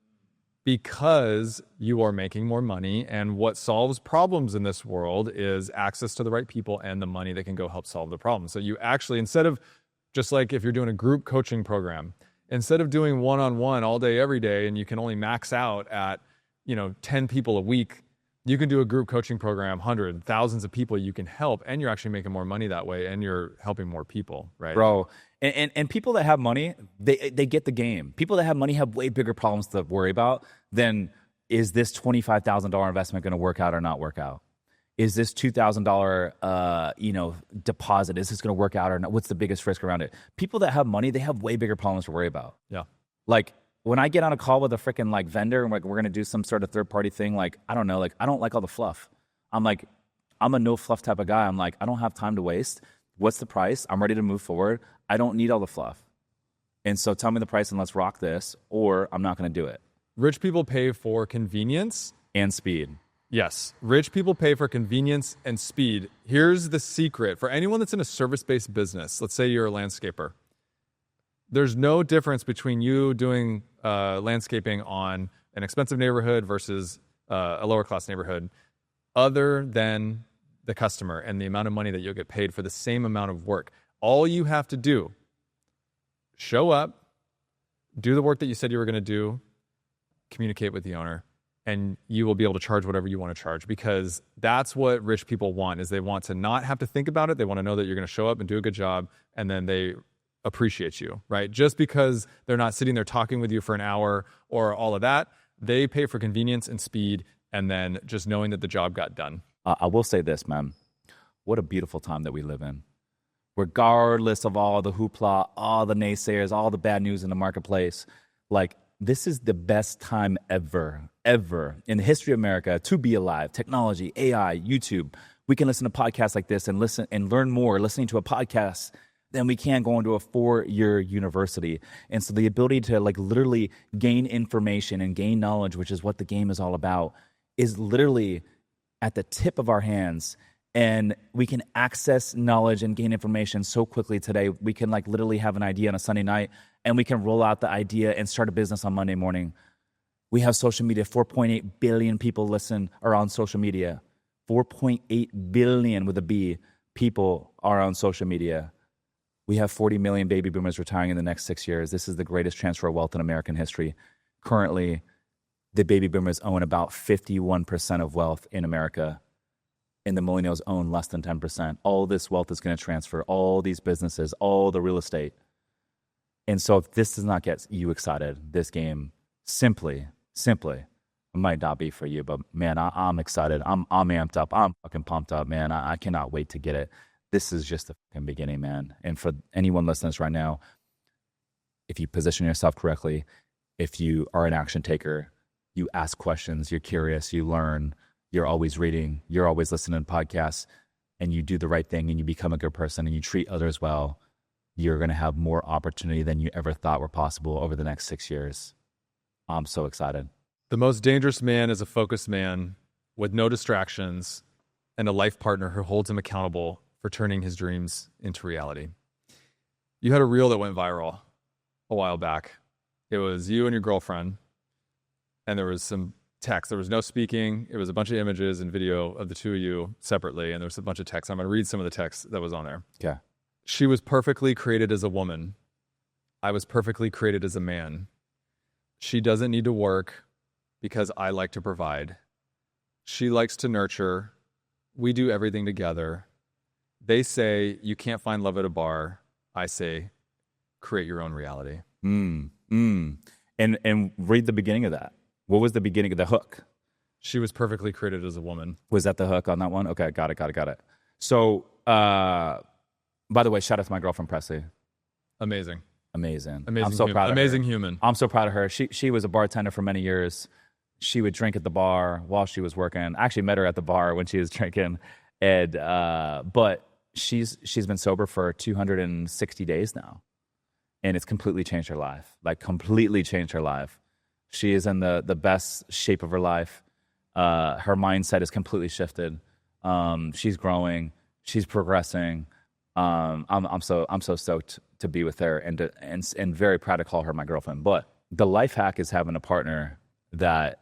because you are making more money. And what solves problems in this world is access to the right people and the money that can go help solve the problem. So you actually, instead of just like if you're doing a group coaching program, instead of doing one-on-one all day, every day, and you can only max out at, 10 people a week, you can do a group coaching program, 100, thousands of people you can help, and you're actually making more money that way, and you're helping more people, right? Bro, and people that have money, they get the game. People that have money have way bigger problems to worry about than, is this $25,000 investment going to work out or not work out? Is this $2,000 deposit, is this going to work out or not? What's the biggest risk around it? People that have money, they have way bigger problems to worry about. Yeah. Like when I get on a call with a freaking like vendor and like we're going to do some sort of third party thing, like I don't know, like I don't like all the fluff. I'm a no fluff type of guy. I'm like, I don't have time to waste. What's the price? I'm ready to move forward. I don't need all the fluff. And so tell me the price and let's rock this, or I'm not going to do it. Rich people pay for convenience and speed. Yes. Rich people pay for convenience and speed. Here's the secret. For anyone that's in a service-based business, let's say you're a landscaper, there's no difference between you doing landscaping on an expensive neighborhood versus a lower-class neighborhood, other than the customer and the amount of money that you'll get paid for the same amount of work. All you have to do, show up, do the work that you said you were going to do, communicate with the owner, and you will be able to charge whatever you want to charge, because that's what rich people want, is they want to not have to think about it. They want to know that you're going to show up and do a good job, and then they appreciate you, right? Just because they're not sitting there talking with you for an hour or all of that, they pay for convenience and speed, and then just knowing that the job got done. I will say this, man. What a beautiful time that we live in. Regardless of all the hoopla, all the naysayers, all the bad news in the marketplace, like, this is the best time ever in the history of America to be alive. Technology, AI, YouTube. We can listen to podcasts like this and listen and learn more listening to a podcast than we can going to a 4-year university. And so the ability to like literally gain information and gain knowledge, which is what the game is all about, is literally at the tip of our hands. And we can access knowledge and gain information so quickly today. We can like literally have an idea on a Sunday night, and we can roll out the idea and start a business on Monday morning. We have social media. 4.8 billion people are on social media. 4.8 billion with a B people are on social media. We have 40 million baby boomers retiring in the next 6 years. This is the greatest transfer of wealth in American history. Currently, the baby boomers own about 51% of wealth in America, and the millennials own less than 10%. All this wealth is going to transfer, all these businesses, all the real estate. And so if this does not get you excited, this game simply, it might not be for you. But man, I'm excited. I'm amped up. I'm fucking pumped up, man. I cannot wait to get it. This is just the fucking beginning, man. And for anyone listening to this right now, if you position yourself correctly, if you are an action taker, you ask questions, you're curious, you learn, you're always reading, you're always listening to podcasts, and you do the right thing and you become a good person and you treat others well, you're going to have more opportunity than you ever thought were possible over the next 6 years. I'm so excited. The most dangerous man is a focused man with no distractions and a life partner who holds him accountable for turning his dreams into reality. You had a reel that went viral a while back. It was you and your girlfriend, and there was some text. There was no speaking. It was a bunch of images and video of the two of you separately, and there was a bunch of text. I'm going to read some of the text that was on there. Yeah. She was perfectly created as a woman. I was perfectly created as a man. She doesn't need to work because I like to provide. She likes to nurture. We do everything together. They say you can't find love at a bar. I say create your own reality. And read the beginning of that. What was the beginning of the hook? She was perfectly created as a woman. Was that the hook on that one? Okay, got it. So, by the way, shout out to my girlfriend, Presley. Amazing. I'm so proud of her. Amazing human. I'm so proud of her. She was a bartender for many years. She would drink at the bar while she was working. I actually met her at the bar when she was drinking. And, but she's been sober for 260 days now. And it's completely changed her life. Like, completely changed her life. She is in the best shape of her life. Her mindset is completely shifted. She's growing. She's progressing. I'm so stoked to be with her and very proud to call her my girlfriend. But the life hack is having a partner that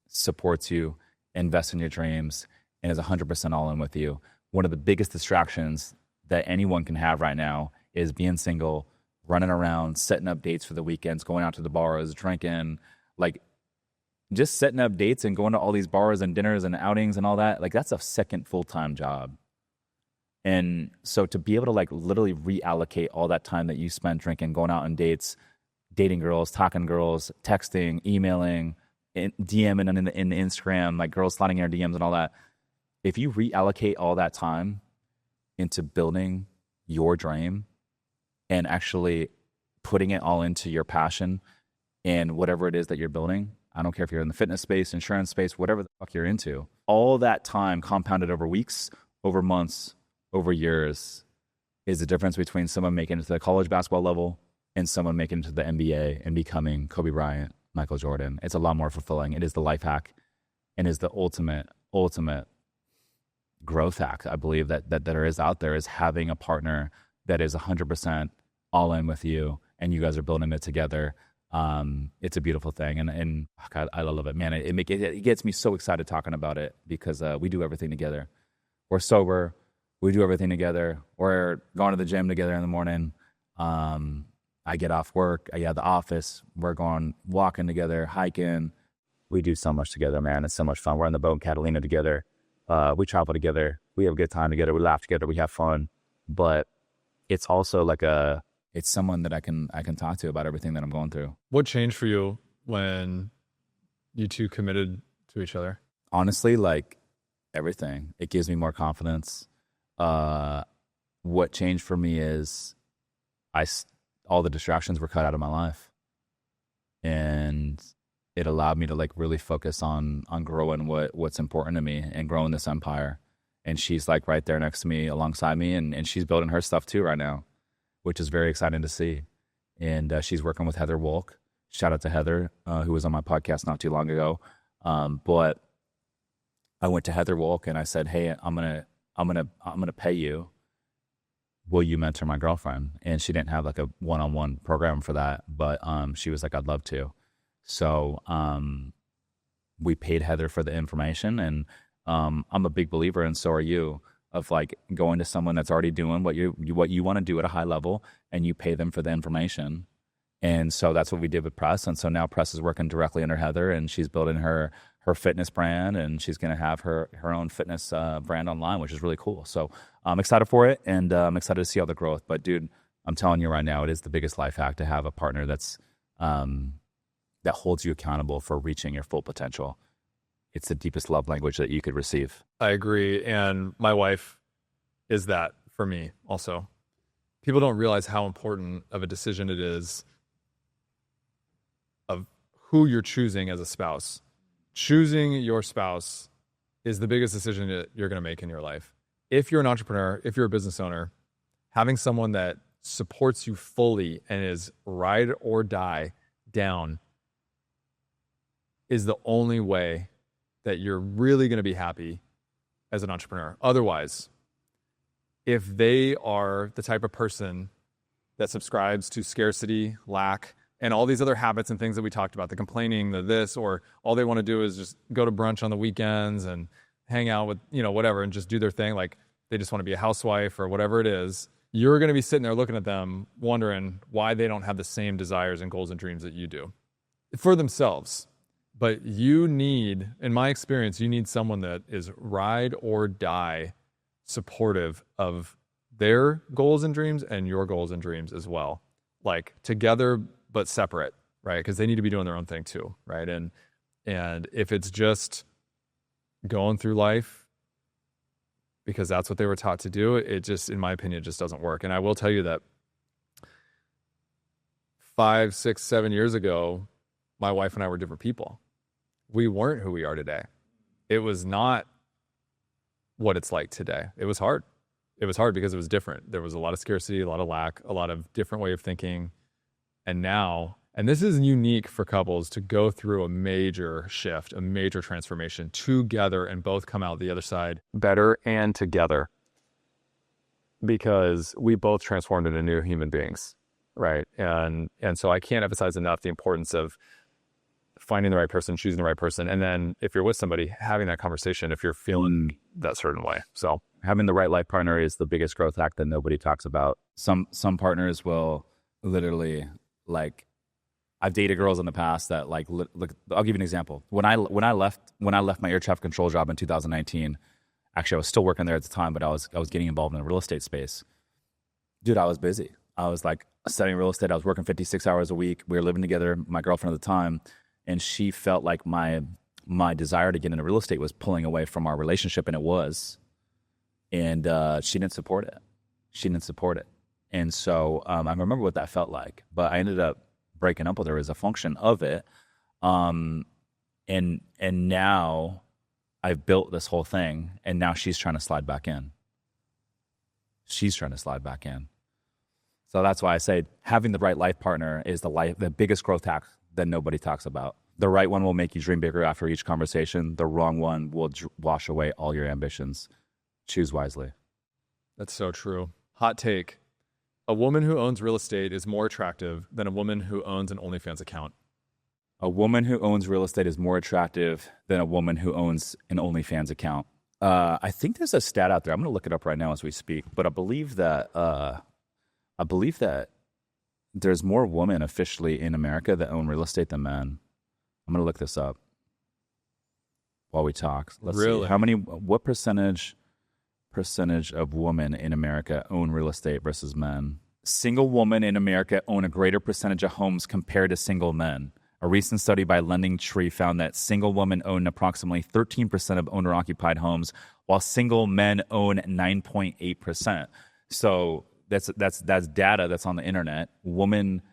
supports you, invests in your dreams, and is 100% all in with you. One of the biggest distractions that anyone can have right now is being single, running around, setting up dates for the weekends, going out to the bars, drinking, like just setting up dates and going to all these bars and dinners and outings and all that. Like, that's a second full-time job. And so to be able to like literally reallocate all that time that you spent drinking, going out on dates, dating girls, talking girls, texting, emailing, DMing in the Instagram, like girls sliding in your DMs and all that. If you reallocate all that time into building your dream and actually putting it all into your passion and whatever it is that you're building, I don't care if you're in the fitness space, insurance space, whatever the fuck you're into, all that time compounded over weeks, over months, over years is the difference between someone making it to the college basketball level and someone making it to the NBA and becoming Kobe Bryant, Michael Jordan. It's a lot more fulfilling. It is the life hack and is the ultimate growth hack, I believe, that there is out there, is having a partner that is 100% all in with you and you guys are building it together. It's a beautiful thing. And God, I love it, man. It gets me so excited talking about it because we do everything together. We're sober. We do everything together. We're going to the gym together in the morning. I get off work. I get out of the office. We're going walking together, hiking. we do so much together, man. It's so much fun. We're on the boat in Catalina together. We travel together. We have a good time together. We laugh together. We have fun. But it's also like it's someone that I can talk to about everything that I'm going through. What changed for you when you two committed to each other? Honestly, like everything. It gives me more confidence. What changed for me is all the distractions were cut out of my life, and it allowed me to like really focus on growing what's important to me and growing this empire. And she's like right there next to me, alongside me, and she's building her stuff too right now, which is very exciting to see. And she's working with Heather Wolk. Shout out to Heather, who was on my podcast not too long ago. But I went to Heather Wolk and I said, "Hey, I'm gonna pay you. Will you mentor my girlfriend?" And she didn't have like a one-on-one program for that, but she was like, "I'd love to." So we paid Heather for the information, and I'm a big believer, and so are you, of like going to someone that's already doing what you want to do at a high level, and you pay them for the information. And so that's what we did with Press. And so now Press is working directly under Heather, and she's building her fitness brand, and she's going to have her own fitness brand online, which is really cool. So I'm excited for it, and I'm excited to see all the growth. But dude, I'm telling you right now, it is the biggest life hack to have a partner that's that holds you accountable for reaching your full potential. It's the deepest love language that you could receive. I agree. And my wife is that for me also. People don't realize how important of a decision it is of who you're choosing as a spouse. Choosing your spouse is the biggest decision that you're going to make in your life. If you're an entrepreneur, if you're a business owner, having someone that supports you fully and is ride or die down is the only way that you're really going to be happy as an entrepreneur. Otherwise, if they are the type of person that subscribes to scarcity, lack, and all these other habits and things that we talked about, the complaining, the this, or all they want to do is just go to brunch on the weekends and hang out with, whatever, and just do their thing, like they just want to be a housewife or whatever it is, you're going to be sitting there looking at them wondering why they don't have the same desires and goals and dreams that you do for themselves. But you need, in my experience, you need someone that is ride or die supportive of their goals and dreams and your goals and dreams as well. Like together, but separate, right? Because they need to be doing their own thing too, right? And if it's just going through life because that's what they were taught to do, it just, in my opinion, it just doesn't work. And I will tell you that 5, 6, 7 years ago, my wife and I were different people. We weren't who we are today. It was not what it's like today. It was hard. It was hard because it was different. There was a lot of scarcity, a lot of lack, a lot of different way of thinking. And now, and this is unique for couples to go through a major shift, a major transformation together and both come out the other side better and together, because we both transformed into new human beings, right? And so I can't emphasize enough the importance of finding the right person, choosing the right person. And then if you're with somebody, having that conversation if you're feeling that certain way. So having the right life partner is the biggest growth hack that nobody talks about. Some partners will literally, like, I've dated girls in the past that like, look, I'll give you an example. When I left my air traffic control job in 2019, actually I was still working there at the time, but I was getting involved in the real estate space. Dude, I was busy. I was like studying real estate. I was working 56 hours a week. We were living together, my girlfriend at the time. And she felt like my desire to get into real estate was pulling away from our relationship, and it was. And she didn't support it. And so I remember what that felt like. But I ended up breaking up with her as a function of it. And now I've built this whole thing, and now she's trying to slide back in. So that's why I say having the right life partner is the biggest growth hack that nobody talks about. The right one will make you dream bigger after each conversation. The wrong one will wash away all your ambitions. Choose wisely. That's so true. Hot take. A woman who owns real estate is more attractive than a woman who owns an OnlyFans account. A woman who owns real estate is more attractive than a woman who owns an OnlyFans account. I think there's a stat out there. I'm going to look it up right now as we speak. But I believe that there's more women officially in America that own real estate than men. I'm going to look this up. while we talk. Let's Really? see. What percentage of women in America own real estate versus men? Single women in America own a greater percentage of homes compared to single men. A recent study by Lending Tree found that single women own approximately 13% of owner-occupied homes, while single men own 9.8%. So that's data that's on the internet. Women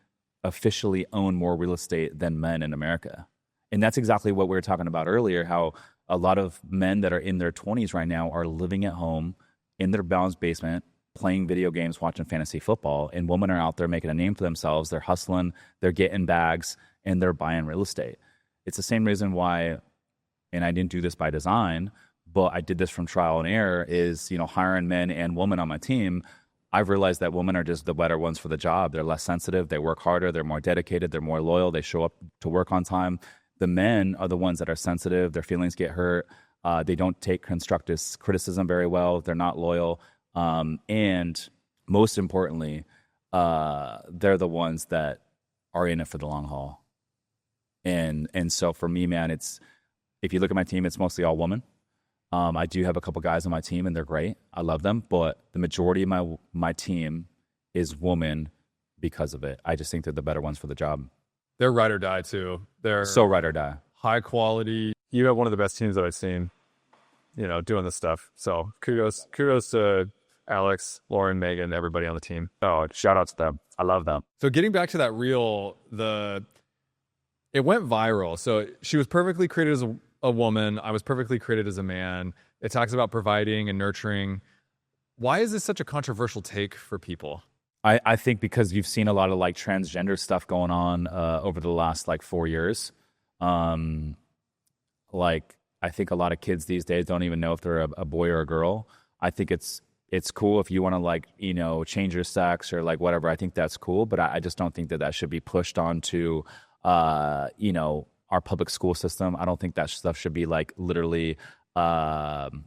officially own more real estate than men in America. And that's exactly what we were talking about earlier, how a lot of men that are in their 20s right now are living at home in their balanced basement, playing video games, watching fantasy football, and women are out there making a name for themselves. They're hustling, they're getting bags, and they're buying real estate. It's the same reason why, and I didn't do this by design, but I did this from trial and error, is, hiring men and women on my team. I've realized that women are just the better ones for the job. They're less sensitive, they work harder, they're more dedicated, they're more loyal, they show up to work on time. The men are the ones that are sensitive, their feelings get hurt, they don't take constructive criticism very well, they're not loyal, and most importantly, they're the ones that are in it for the long haul. And so for me, man, if you look at my team, it's mostly all women. I do have a couple guys on my team, and they're great. I love them, but the majority of my team is woman because of it. I just think they're the better ones for the job. They're ride or die too. They're so ride or die. High quality. You have one of the best teams that I've seen, doing this stuff. So kudos to Alex, Lauren, Megan, everybody on the team. Oh, shout out to them. I love them. So getting back to that reel, it went viral. So she was perfectly created as a woman. I was perfectly created as a man. It talks about providing and nurturing. Why is this such a controversial take for people? I think because you've seen a lot of transgender stuff going on over the last 4 years. I think a lot of kids these days don't even know if they're a boy or a girl. I think it's cool if you want to change your sex or whatever. I think that's cool, but I just don't think that should be pushed onto our public school system. I don't think that stuff should be literally glamorized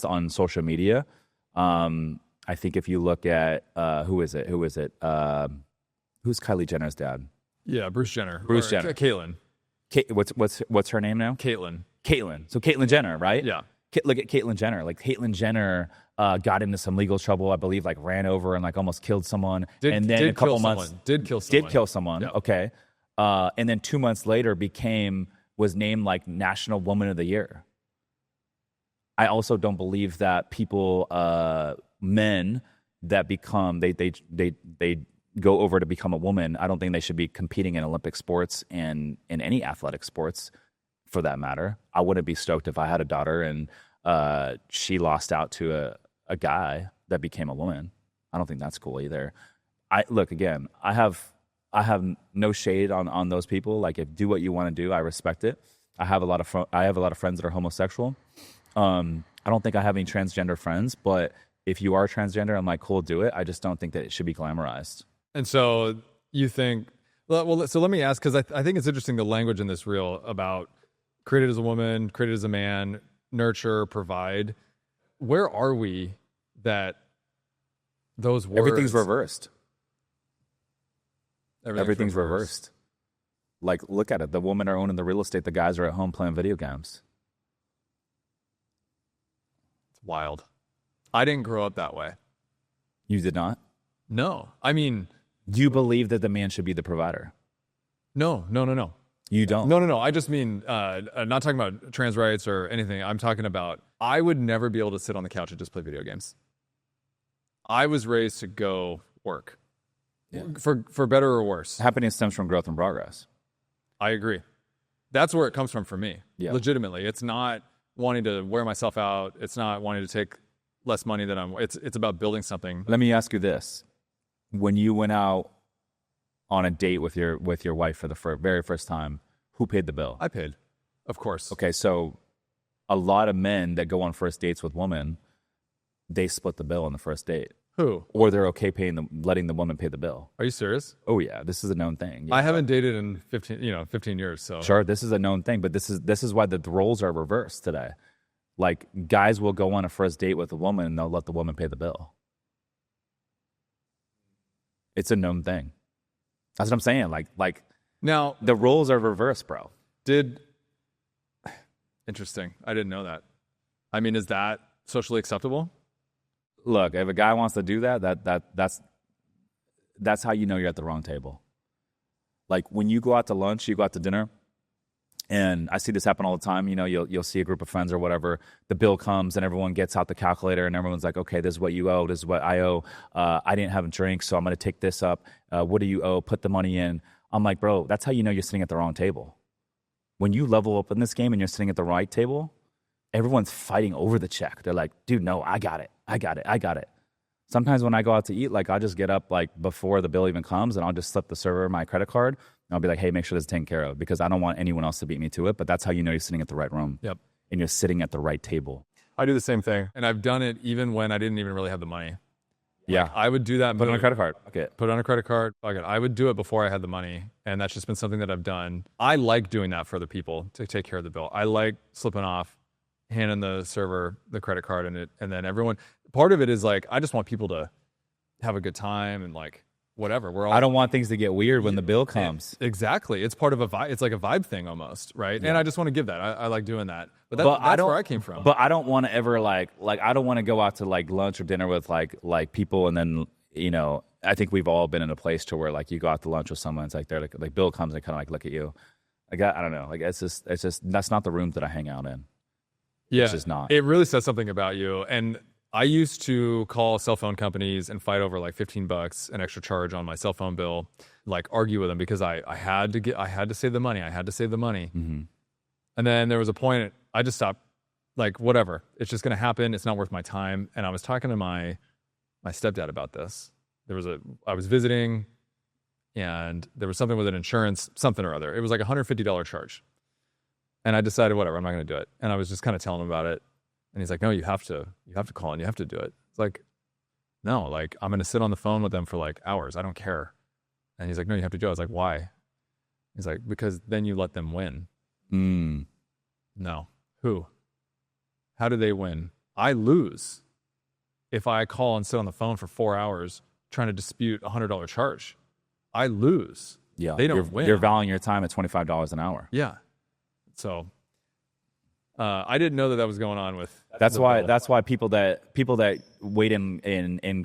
on social media. I think if you look at who is it? Who's Kylie Jenner's dad? Yeah, Bruce Jenner. Caitlyn. What's her name now? Caitlyn. So Caitlyn Jenner, right? Yeah. Look at Caitlyn Jenner. Caitlyn Jenner got into some legal trouble, I believe, ran over and almost killed someone. And then a couple months did kill someone. Yep. Okay. And then 2 months later was named National Woman of the Year. I also don't believe that people, men that become they go over to become a woman, I don't think they should be competing in Olympic sports and in any athletic sports for that matter. I wouldn't be stoked if I had a daughter and she lost out to a guy that became a woman. I don't think that's cool either. I have no shade on those people. If do what you want to do, I respect it. I have a lot of friends that are homosexual. I don't think I have any transgender friends, but if you are transgender, I'm cool, do it. I just don't think that it should be glamorized. And so you think, well, so let me ask, because I think it's interesting the language in this reel about created as a woman, created as a man, nurture, provide. Where are we that those words? Everything's reversed. Everything's reversed. Look at it. The women are owning the real estate. The guys are at home playing video games. It's wild. I didn't grow up that way. You did not? No. I mean... You believe that the man should be the provider? No. You don't? No. I just mean, not talking about trans rights or anything. I'm talking about, I would never be able to sit on the couch and just play video games. I was raised to go work. Yeah. For better or worse. Happiness stems from growth and progress. I agree. That's where it comes from for me. Yeah. Legitimately. It's not wanting to wear myself out. It's not wanting to take less money than it's about building something. Let me ask you this. When you went out on a date with your wife for the very first time, who paid the bill? I paid, of course. Okay, so a lot of men that go on first dates with women, they split the bill on the first date. Who? Or they're okay letting the woman pay the bill. Are you serious? Oh yeah, this is a known thing. Yeah. I haven't dated in 15 years, so. Sure, this is a known thing, but this is why the roles are reversed today. Guys will go on a first date with a woman and they'll let the woman pay the bill. It's a known thing. That's what I'm saying. Now the roles are reversed, bro. Interesting. I didn't know that. I mean, is that socially acceptable? Look, if a guy wants to do that's how you know you're at the wrong table. Like when you go out to lunch, you go out to dinner, and I see this happen all the time. You know, you'll see a group of friends or whatever. The bill comes and everyone gets out the calculator and everyone's like, okay, this is what you owe. This is what I owe. I didn't have a drink, so I'm going to take this up. What do you owe? Put the money in. I'm like, bro, that's how you know you're sitting at the wrong table. When you level up in this game and you're sitting at the right table, everyone's fighting over the check. They're like, dude, no, I got it. Sometimes when I go out to eat, like I'll just get up like before the bill even comes and I'll just slip the server my credit card and I'll be like, hey, make sure this is taken care of because I don't want anyone else to beat me to it. But that's how you know you're sitting at the right room. Yep. And you're sitting at the right table. I do the same thing. And I've done it even when I didn't even really have the money. Yeah. I would do that. Put it on a credit card. Okay. Put it on a credit card. Fuck it. I would do it before I had the money. And that's just been something that I've done. I like doing that for other people to take care of the bill. I like slipping off, handing the server the credit card and then everyone, part of it is like, I just want people to have a good time and like whatever. We're all. I don't want things to get weird when the bill comes. Exactly. It's part of a vibe. It's like a vibe thing almost, right? Yeah. And I just want to give that. I like doing that. But that's where I came from. But I don't want to ever like I don't want to go out to like lunch or dinner with like people and then, you know, I think we've all been in a place to where like you go out to lunch with someone, it's like they're like bill comes and kind of like look at you. Like I don't know. Like it's just that's not the rooms that I hang out in. Yeah. It's just not. It really says something about you. And I used to call cell phone companies and fight over like $15 an extra charge on my cell phone bill, like argue with them because I had to save the money. Mm-hmm. And then there was a point I just stopped, like whatever. It's just going to happen. It's not worth my time. And I was talking to my stepdad about this. I was visiting and there was something with an insurance, something or other. It was like a $150 charge. And I decided, whatever, I'm not going to do it. And I was just kind of telling him about it. And he's like, no, you have to call and you have to do it. It's like, no, like I'm going to sit on the phone with them for like hours. I don't care. And he's like, no, you have to do it. I was like, why? He's like, because then you let them win. No. Who? How do they win? I lose if I call and sit on the phone for 4 hours trying to dispute a $100 charge. I lose. Yeah. They don't win. You're valuing your time at $25 an hour. Yeah. So I didn't know that was going on with. That's why people that wait in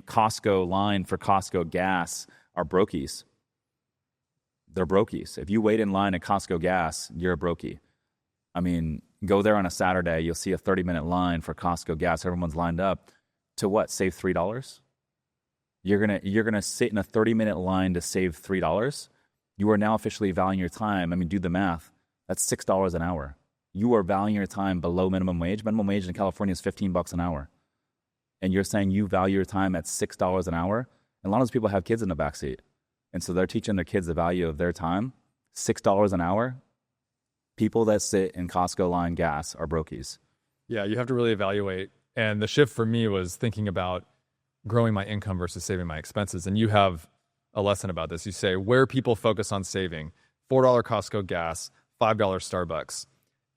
Costco line for Costco gas are brokies. They're brokies. If you wait in line at Costco gas, you're a brokey. I mean, go there on a Saturday, you'll see a 30-minute line for Costco gas. Everyone's lined up to what? Save $3? You're gonna sit in a 30-minute line to save $3. You are now officially valuing your time. I mean, do the math. That's $6 an hour. You are valuing your time below minimum wage. Minimum wage in California is $15 an hour. And you're saying you value your time at $6 an hour? And a lot of those people have kids in the backseat. And so they're teaching their kids the value of their time. $6 an hour? People that sit in Costco line gas are brokies. Yeah, you have to really evaluate. And the shift for me was thinking about growing my income versus saving my expenses. And you have a lesson about this. You say where people focus on saving, $4 Costco gas, $5 Starbucks.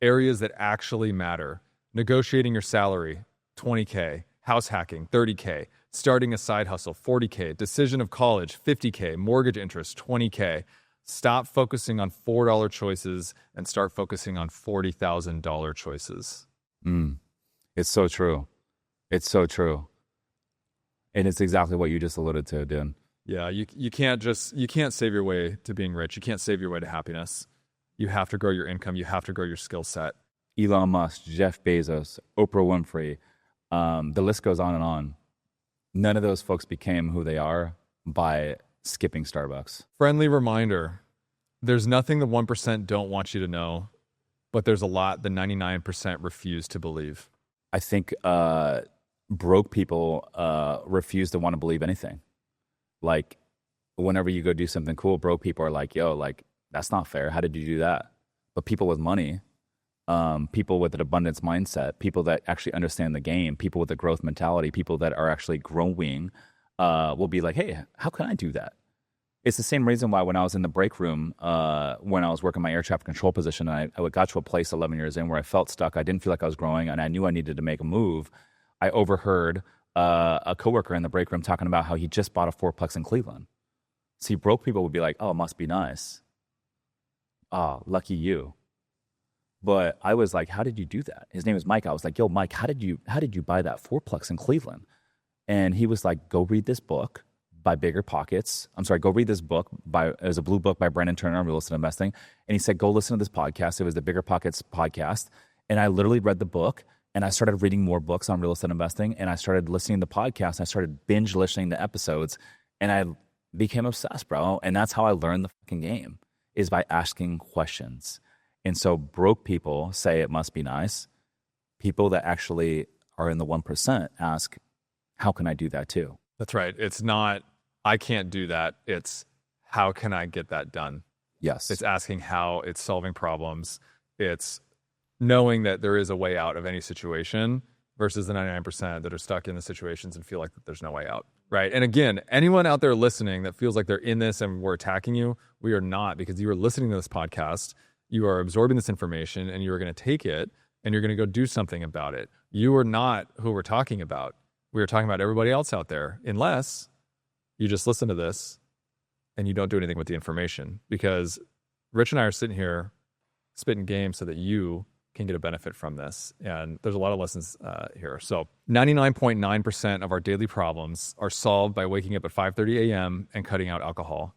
Areas that actually matter. Negotiating your salary, $20K. House hacking, $30K. Starting a side hustle, $40K. Decision of college, $50K. Mortgage interest, $20K. Stop focusing on $4 choices and start focusing on $40,000 choices. It's so true. It's so true. And it's exactly what you just alluded to, dude. Yeah, you can't save your way to being rich. You can't save your way to happiness. You have to grow your income. You have to grow your skill set. Elon Musk, Jeff Bezos, Oprah Winfrey, the list goes on and on. None of those folks became who they are by skipping Starbucks. Friendly reminder, there's nothing the 1% don't want you to know, but there's a lot the 99% refuse to believe. I think broke people refuse to want to believe anything. Like, whenever you go do something cool, broke people are like, yo, like, that's not fair. How did you do that? But people with money, people with an abundance mindset, people that actually understand the game, people with a growth mentality, people that are actually growing, will be like, hey, how can I do that? It's the same reason why when I was in the break room, when I was working my air traffic control position, and I got to a place 11 years in where I felt stuck. I didn't feel like I was growing, and I knew I needed to make a move. I overheard a coworker in the break room talking about how he just bought a fourplex in Cleveland. See, broke people would be like, oh, it must be nice. Oh, lucky you. But I was like, how did you do that? His name is Mike. I was like, yo, Mike, how did you buy that fourplex in Cleveland? And he was like, go read this book by Bigger Pockets. I'm sorry, go read this book it was a blue book by Brendan Turner on real estate investing. And he said, go listen to this podcast. It was the Bigger Pockets podcast. And I literally read the book and I started reading more books on real estate investing. And I started listening to the podcast. I started binge listening to episodes and I became obsessed, bro. And that's how I learned the fucking game, is by asking questions. And so broke people say it must be nice. People that actually are in the 1% ask, how can I do that too? That's right. It's not, I can't do that. It's, how can I get that done? Yes. It's asking how, it's solving problems. It's knowing that there is a way out of any situation versus the 99% that are stuck in the situations and feel like that there's no way out. Right. And again, anyone out there listening that feels like they're in this and we're attacking you, we are not, because you are listening to this podcast. You are absorbing this information and you're going to take it and you're going to go do something about it. You are not who we're talking about. We are talking about everybody else out there, unless you just listen to this and you don't do anything with the information. Because Rich and I are sitting here spitting game so that you can get a benefit from this. And there's a lot of lessons here. So 99.9% of our daily problems are solved by waking up at 5:30 a.m. and cutting out alcohol.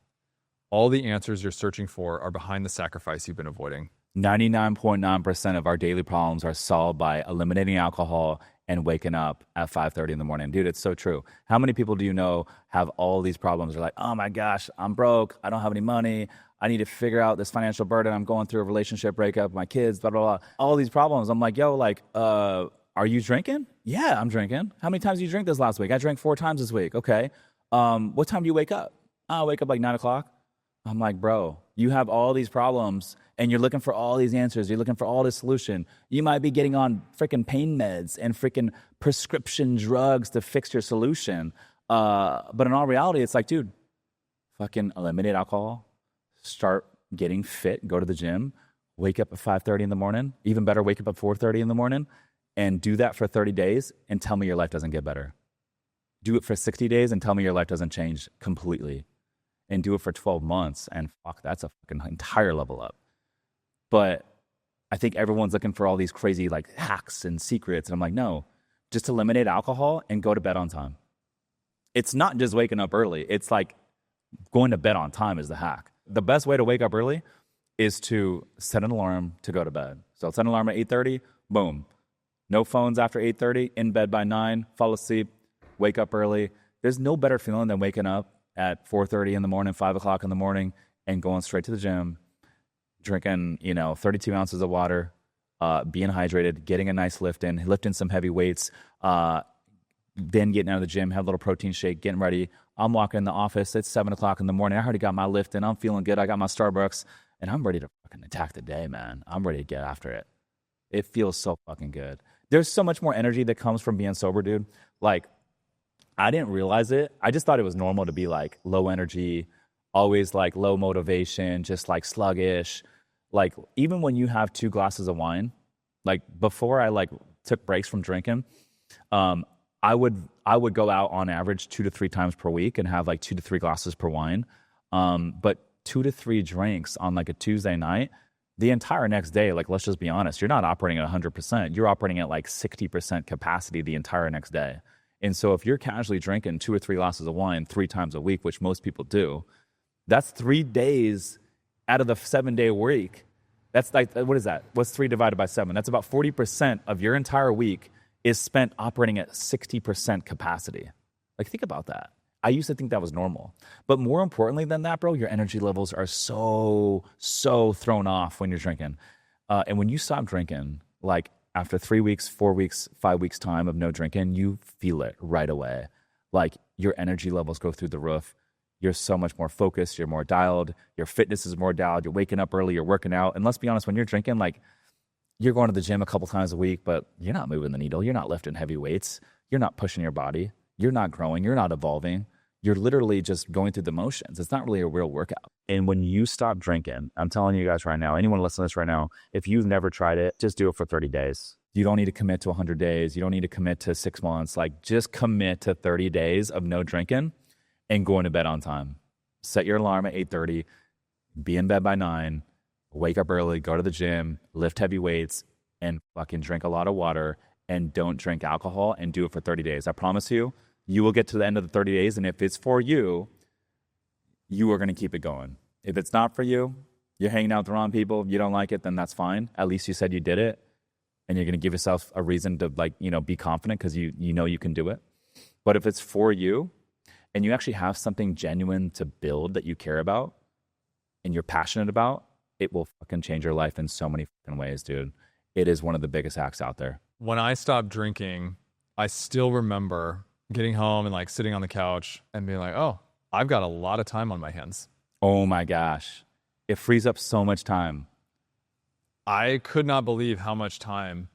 All the answers you're searching for are behind the sacrifice you've been avoiding. 99.9% of our daily problems are solved by eliminating alcohol and waking up at 5:30 in the morning. Dude, it's so true. How many people do you know have all these problems? They're like, oh my gosh, I'm broke. I don't have any money. I need to figure out this financial burden. I'm going through a relationship breakup with my kids, blah, blah, blah. All these problems. I'm like, yo, like, are you drinking? Yeah, I'm drinking. How many times did you drink this last week? I drank 4 times this week. Okay. What time do you wake up? I wake up like 9 o'clock. I'm like, bro, you have all these problems and you're looking for all these answers. You're looking for all this solution. You might be getting on freaking pain meds and freaking prescription drugs to fix your solution. But in all reality, it's like, dude, fucking eliminate alcohol, start getting fit, go to the gym, wake up at 5:30 in the morning. Even better, wake up at 4:30 in the morning and do that for 30 days and tell me your life doesn't get better. Do it for 60 days and tell me your life doesn't change completely. And do it for 12 months, and fuck, that's a fucking entire level up. But I think everyone's looking for all these crazy like hacks and secrets, and I'm like, no, just eliminate alcohol and go to bed on time. It's not just waking up early. It's like going to bed on time is the hack. The best way to wake up early is to set an alarm to go to bed. So set an alarm at 8:30, boom. No phones after 8:30, in bed by 9, fall asleep, wake up early. There's no better feeling than waking up at 4:30 in the morning, 5 o'clock in the morning, and going straight to the gym, drinking, 32 ounces of water, being hydrated, getting a nice lift in, lifting some heavy weights, then getting out of the gym, have a little protein shake, getting ready. I'm walking in the office. It's 7 o'clock in the morning. I already got my lift in. I'm feeling good. I got my Starbucks, and I'm ready to fucking attack the day, man. I'm ready to get after it. It feels so fucking good. There's so much more energy that comes from being sober, dude. Like, I didn't realize it. I just thought it was normal to be like low energy, always like low motivation, just like sluggish. Like even when you have 2 glasses of wine, like before I like took breaks from drinking, I would go out on average 2 to 3 times per week and have like 2 to 3 glasses per wine. But 2 to 3 drinks on like a Tuesday night, the entire next day, like let's just be honest, you're not operating at 100%. You're operating at like 60% capacity the entire next day. And so if you're casually drinking 2 or 3 glasses of wine 3 times a week, which most people do, that's 3 days out of the 7-day week. That's like, what is that? What's 3 divided by 7? That's about 40% of your entire week is spent operating at 60% capacity. Like think about that. I used to think that was normal. But more importantly than that, bro, your energy levels are so thrown off when you're drinking. And when you stop drinking, like after 3 weeks, 4 weeks, 5 weeks time of no drinking, you feel it right away. Like your energy levels go through the roof. You're so much more focused. You're more dialed. Your fitness is more dialed. You're waking up early. You're working out. And let's be honest, when you're drinking, like you're going to the gym a couple times a week, but you're not moving the needle. You're not lifting heavy weights. You're not pushing your body. You're not growing. You're not evolving. You're literally just going through the motions. It's not really a real workout. And when you stop drinking, I'm telling you guys right now, anyone listening to this right now, if you've never tried it, just do it for 30 days. You don't need to commit to 100 days. You don't need to commit to 6 months. Like just commit to 30 days of no drinking and going to bed on time. Set your alarm at 8:30, be in bed by 9, wake up early, go to the gym, lift heavy weights, and fucking drink a lot of water, and don't drink alcohol, and do it for 30 days. I promise you, you will get to the end of the 30 days, and if it's for you, you are going to keep it going. If it's not for you, you're hanging out with the wrong people, you don't like it, then that's fine. At least you said you did it, and you're going to give yourself a reason to, like, you know, be confident because you know you can do it. But if it's for you, and you actually have something genuine to build that you care about and you're passionate about, it will fucking change your life in so many fucking ways, dude. It is one of the biggest hacks out there. When I stopped drinking, I still remember getting home and like sitting on the couch and being like, oh, I've got a lot of time on my hands. Oh my gosh. It frees up so much time. I could not believe how much time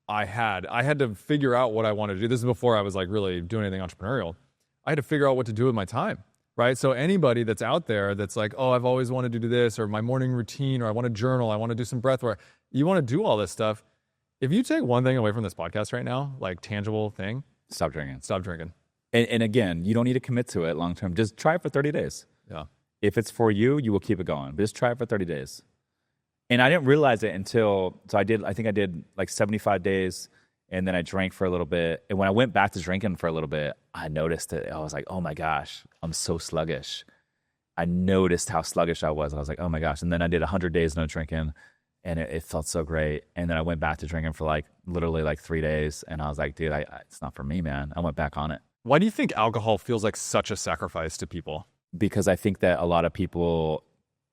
I had. I had to figure out what I wanted to do. This is before I was like really doing anything entrepreneurial. I had to figure out what to do with my time, right? So anybody that's out there that's like, oh, I've always wanted to do this, or my morning routine, or I want to journal, I want to do some breath work. You want to do all this stuff. If you take one thing away from this podcast right now, like tangible thing, Stop drinking. stop drinking. And again, you don't need to commit to it long term. Just try it for 30 days. Yeah. If it's for you, you will keep it going. But just try it for 30 days. And I didn't realize it until, I think I did like 75 days, and then I drank for a little bit. And when I went back to drinking for a little bit, I noticed it. I was like, oh my gosh, I'm so sluggish. I noticed how sluggish I was. I was like, oh my gosh. And then I did 100 days no drinking, and it felt so great. And then I went back to drinking for like literally like 3 days, and I was like, dude, it's not for me, man. I went back on it. Why do you think alcohol feels like such a sacrifice to people? Because I think that a lot of people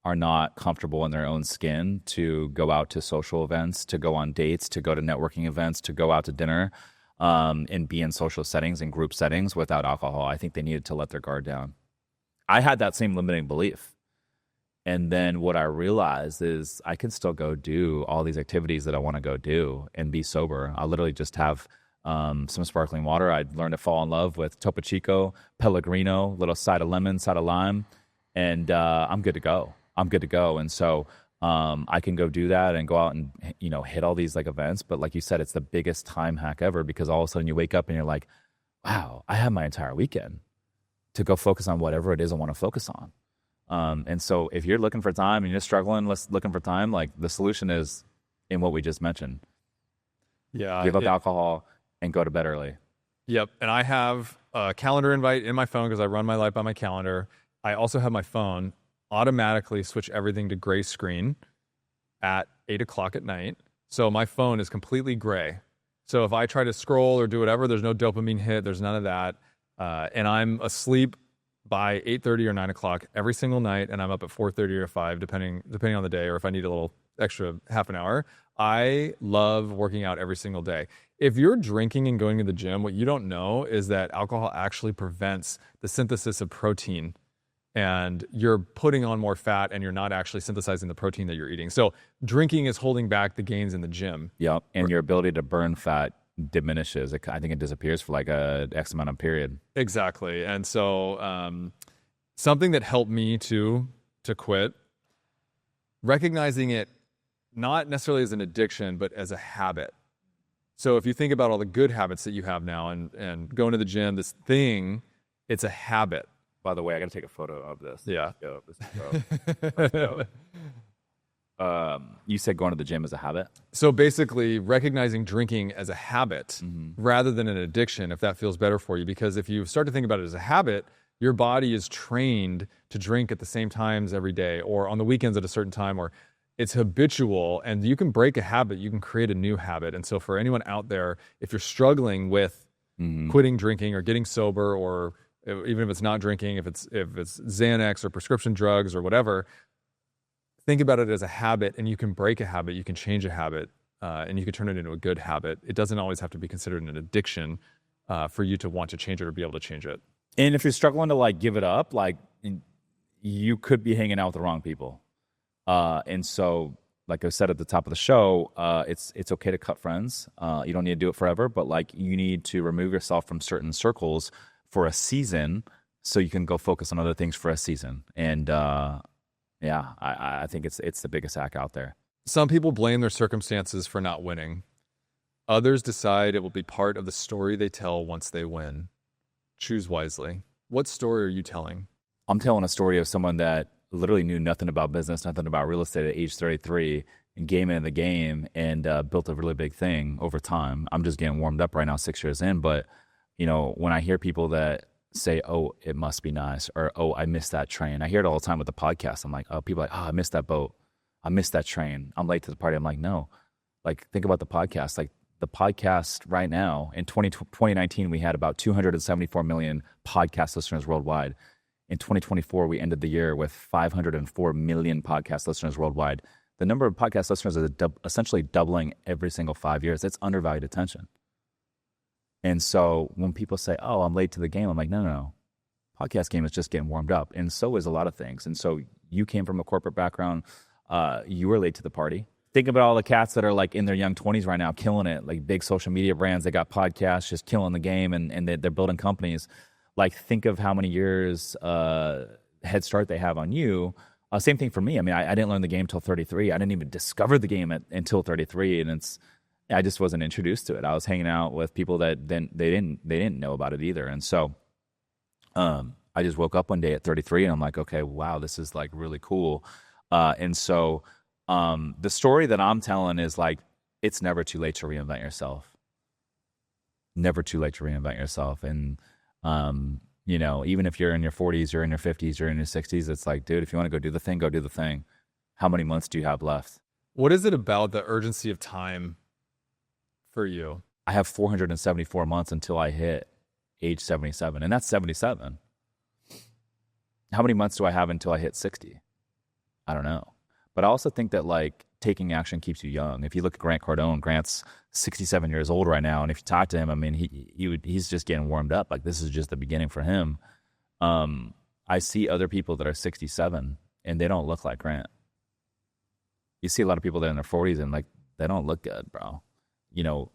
are not comfortable in their own skin to go out to social events, to go on dates, to go to networking events, to go out to dinner, and be in social settings and group settings without alcohol. I think they needed to let their guard down. I had that same limiting belief. And then what I realized is I can still go do all these activities that I want to go do and be sober. I literally just have some sparkling water. I learned to fall in love with Topo Chico, Pellegrino, little side of lemon, side of lime, and I'm good to go. And so I can go do that and go out and, you know, hit all these like events. But like you said, it's the biggest time hack ever, because all of a sudden you wake up and you're like, wow, I have my entire weekend to go focus on whatever it is I want to focus on. And so if you're looking for time and you're struggling, looking for time, like the solution is in what we just mentioned. Yeah. Give up alcohol and go to bed early. Yep. And I have a calendar invite in my phone because I run my life by my calendar. I also have my phone automatically switch everything to gray screen at 8 o'clock at night. So my phone is completely gray. So if I try to scroll or do whatever, there's no dopamine hit. There's none of that. And I'm asleep by 8:30 or 9 o'clock every single night. And I'm up at 4:30 or 5, depending on the day, or if I need a little extra half an hour. I love working out every single day. If you're drinking and going to the gym, what you don't know is that alcohol actually prevents the synthesis of protein, and you're putting on more fat and you're not actually synthesizing the protein that you're eating. So drinking is holding back the gains in the gym. Yep. And your ability to burn fat diminishes. I think it disappears for like a X amount of period. Exactly. And so something that helped me to quit, recognizing it not necessarily as an addiction, but as a habit. So if you think about all the good habits that you have now and going to the gym, this thing, it's a habit. By the way, I got to take a photo of this. Yeah. You said going to the gym is a habit? So basically recognizing drinking as a habit rather than an addiction, if that feels better for you. Because if you start to think about it as a habit, your body is trained to drink at the same times every day, or on the weekends at a certain time, or it's habitual, and you can break a habit, you can create a new habit. And so for anyone out there, if you're struggling with quitting drinking or getting sober, or even if it's not drinking, if it's Xanax or prescription drugs or whatever, think about it as a habit, and you can break a habit, you can change a habit, and you can turn it into a good habit. It doesn't always have to be considered an addiction for you to want to change it or be able to change it. And if you're struggling to like give it up, like you could be hanging out with the wrong people. And so, like I said at the top of the show, it's okay to cut friends. You don't need to do it forever, but like you need to remove yourself from certain circles for a season so you can go focus on other things for a season. And yeah, I think it's the biggest hack out there. Some people blame their circumstances for not winning. Others decide it will be part of the story they tell once they win. Choose wisely. What story are you telling? I'm telling a story of someone that literally knew nothing about business, nothing about real estate at age 33, and came into the game and built a really big thing over time. I'm just getting warmed up right now, 6 years in. But, when I hear people that say, oh, it must be nice, or, oh, I missed that train. I hear it all the time with the podcast. I'm like, oh, people are like, oh, I missed that boat. I missed that train. I'm late to the party. I'm like, no. Like, think about the podcast. Like, the podcast right now, in 2019, we had about 274 million podcast listeners worldwide. In 2024, we ended the year with 504 million podcast listeners worldwide. The number of podcast listeners is essentially doubling every single 5 years. It's undervalued attention. And so when people say, oh, I'm late to the game, I'm like, no. Podcast game is just getting warmed up. And so is a lot of things. And so you came from a corporate background. You were late to the party. Think about all the cats that are like in their young 20s right now, killing it, like big social media brands. They got podcasts, just killing the game, and they're building companies. Like, think of how many years head start they have on you. Same thing for me. I mean, I didn't learn the game until 33. I didn't even discover the game until 33, and I just wasn't introduced to it. I was hanging out with people that they didn't know about it either, and so I just woke up one day at 33, and I'm like, okay, wow, this is like really cool, and so. The story that I'm telling is like, it's never too late to reinvent yourself. Never too late to reinvent yourself. And, even if you're in your 40s, you're in your 50s, you're in your 60s, it's like, dude, if you want to go do the thing, go do the thing. How many months do you have left? What is it about the urgency of time for you? I have 474 months until I hit age 77, and that's 77. How many months do I have until I hit 60? I don't know. But I also think that, like, taking action keeps you young. If you look at Grant Cardone, Grant's 67 years old right now, and if you talk to him, I mean, he's just getting warmed up. Like, this is just the beginning for him. I see other people that are 67, and they don't look like Grant. You see a lot of people that are in their 40s, and, like, they don't look good, bro.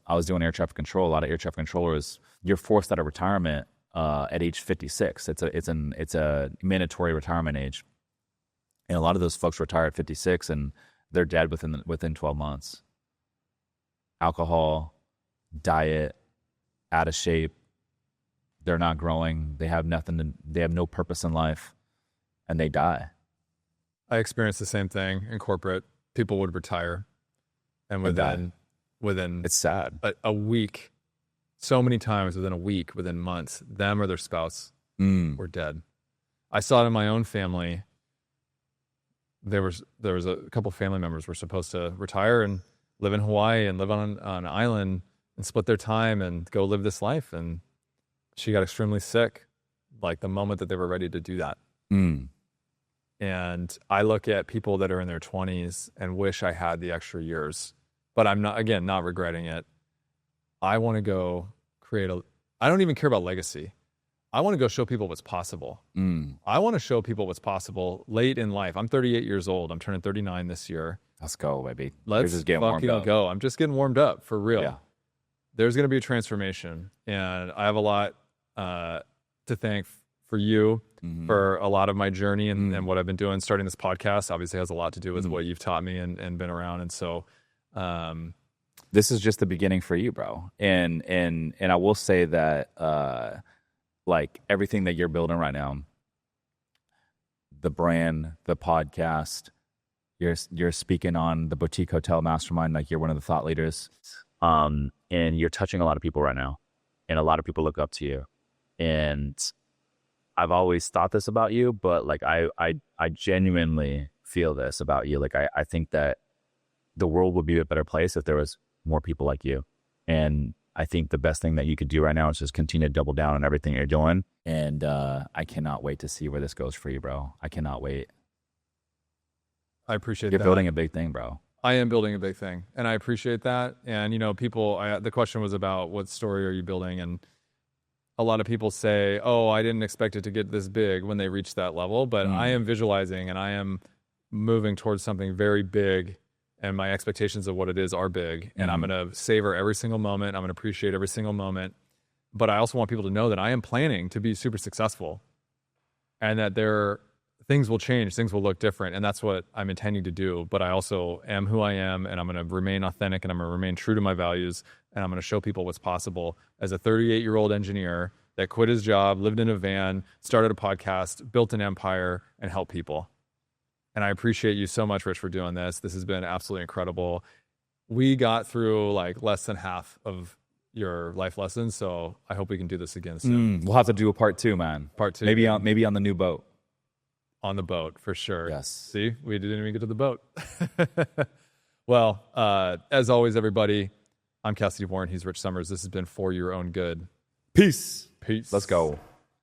I was doing air traffic control. A lot of air traffic controllers, you're forced out of retirement at age 56. It's a mandatory retirement age. And a lot of those folks retire at 56, and they're dead within 12 months. Alcohol, diet, out of shape. They're not growing. They have nothing. They have no purpose in life, and they die. I experienced the same thing in corporate. People would retire, and within it's sad. A week, so many times within a week, within months, them or their spouse were dead. I saw it in my own family. There was a couple family members were supposed to retire and live in Hawaii and live on an island and split their time and go live this life. And she got extremely sick, like the moment that they were ready to do that. And I look at people that are in their 20s and wish I had the extra years, but I'm not regretting it. I want to go I don't even care about legacy. I want to go show people what's possible. I want to show people what's possible late in life. I'm 38 years old. I'm turning 39 this year. Let's go, baby. Let's just get warmed up. Go. I'm just getting warmed up for real. Yeah. There's going to be a transformation, and I have a lot to thank for you for a lot of my journey and what I've been doing. Starting this podcast obviously has a lot to do with what you've taught me and been around. And so, this is just the beginning for you, bro. And I will say that, like, everything that you're building right now, the brand, the podcast, you're speaking on the Boutique Hotel Mastermind, like you're one of the thought leaders, and you're touching a lot of people right now, and a lot of people look up to you. And I've always thought this about you, but like I genuinely feel this about you. Like I think that the world would be a better place if there was more people like you. And I think the best thing that you could do right now is just continue to double down on everything you're doing. And I cannot wait to see where this goes for you, bro. I cannot wait. I appreciate You're that. building a big thing, bro. I am building a big thing, and I appreciate that. And, the question was about what story are you building? And a lot of people say, oh, I didn't expect it to get this big when they reach that level, but I am visualizing and I am moving towards something very big, and my expectations of what it is are big, and I'm going to savor every single moment. I'm going to appreciate every single moment. But I also want people to know that I am planning to be super successful, and that things will change, things will look different, and that's what I'm intending to do. But I also am who I am, and I'm going to remain authentic, and I'm going to remain true to my values, and I'm going to show people what's possible as a 38-year-old engineer that quit his job, lived in a van, started a podcast, built an empire, and helped people. And I appreciate you so much, Rich, for doing this. This has been absolutely incredible. We got through like less than half of your life lessons, so I hope we can do this again soon. We'll have to do a part 2, man. Part 2. Maybe on the new boat. On the boat, for sure. Yes. See, we didn't even get to the boat. Well, as always, everybody, I'm Kassidy Warren. He's Rich Summers. This has been For Your Own Good. Peace. Peace. Let's go.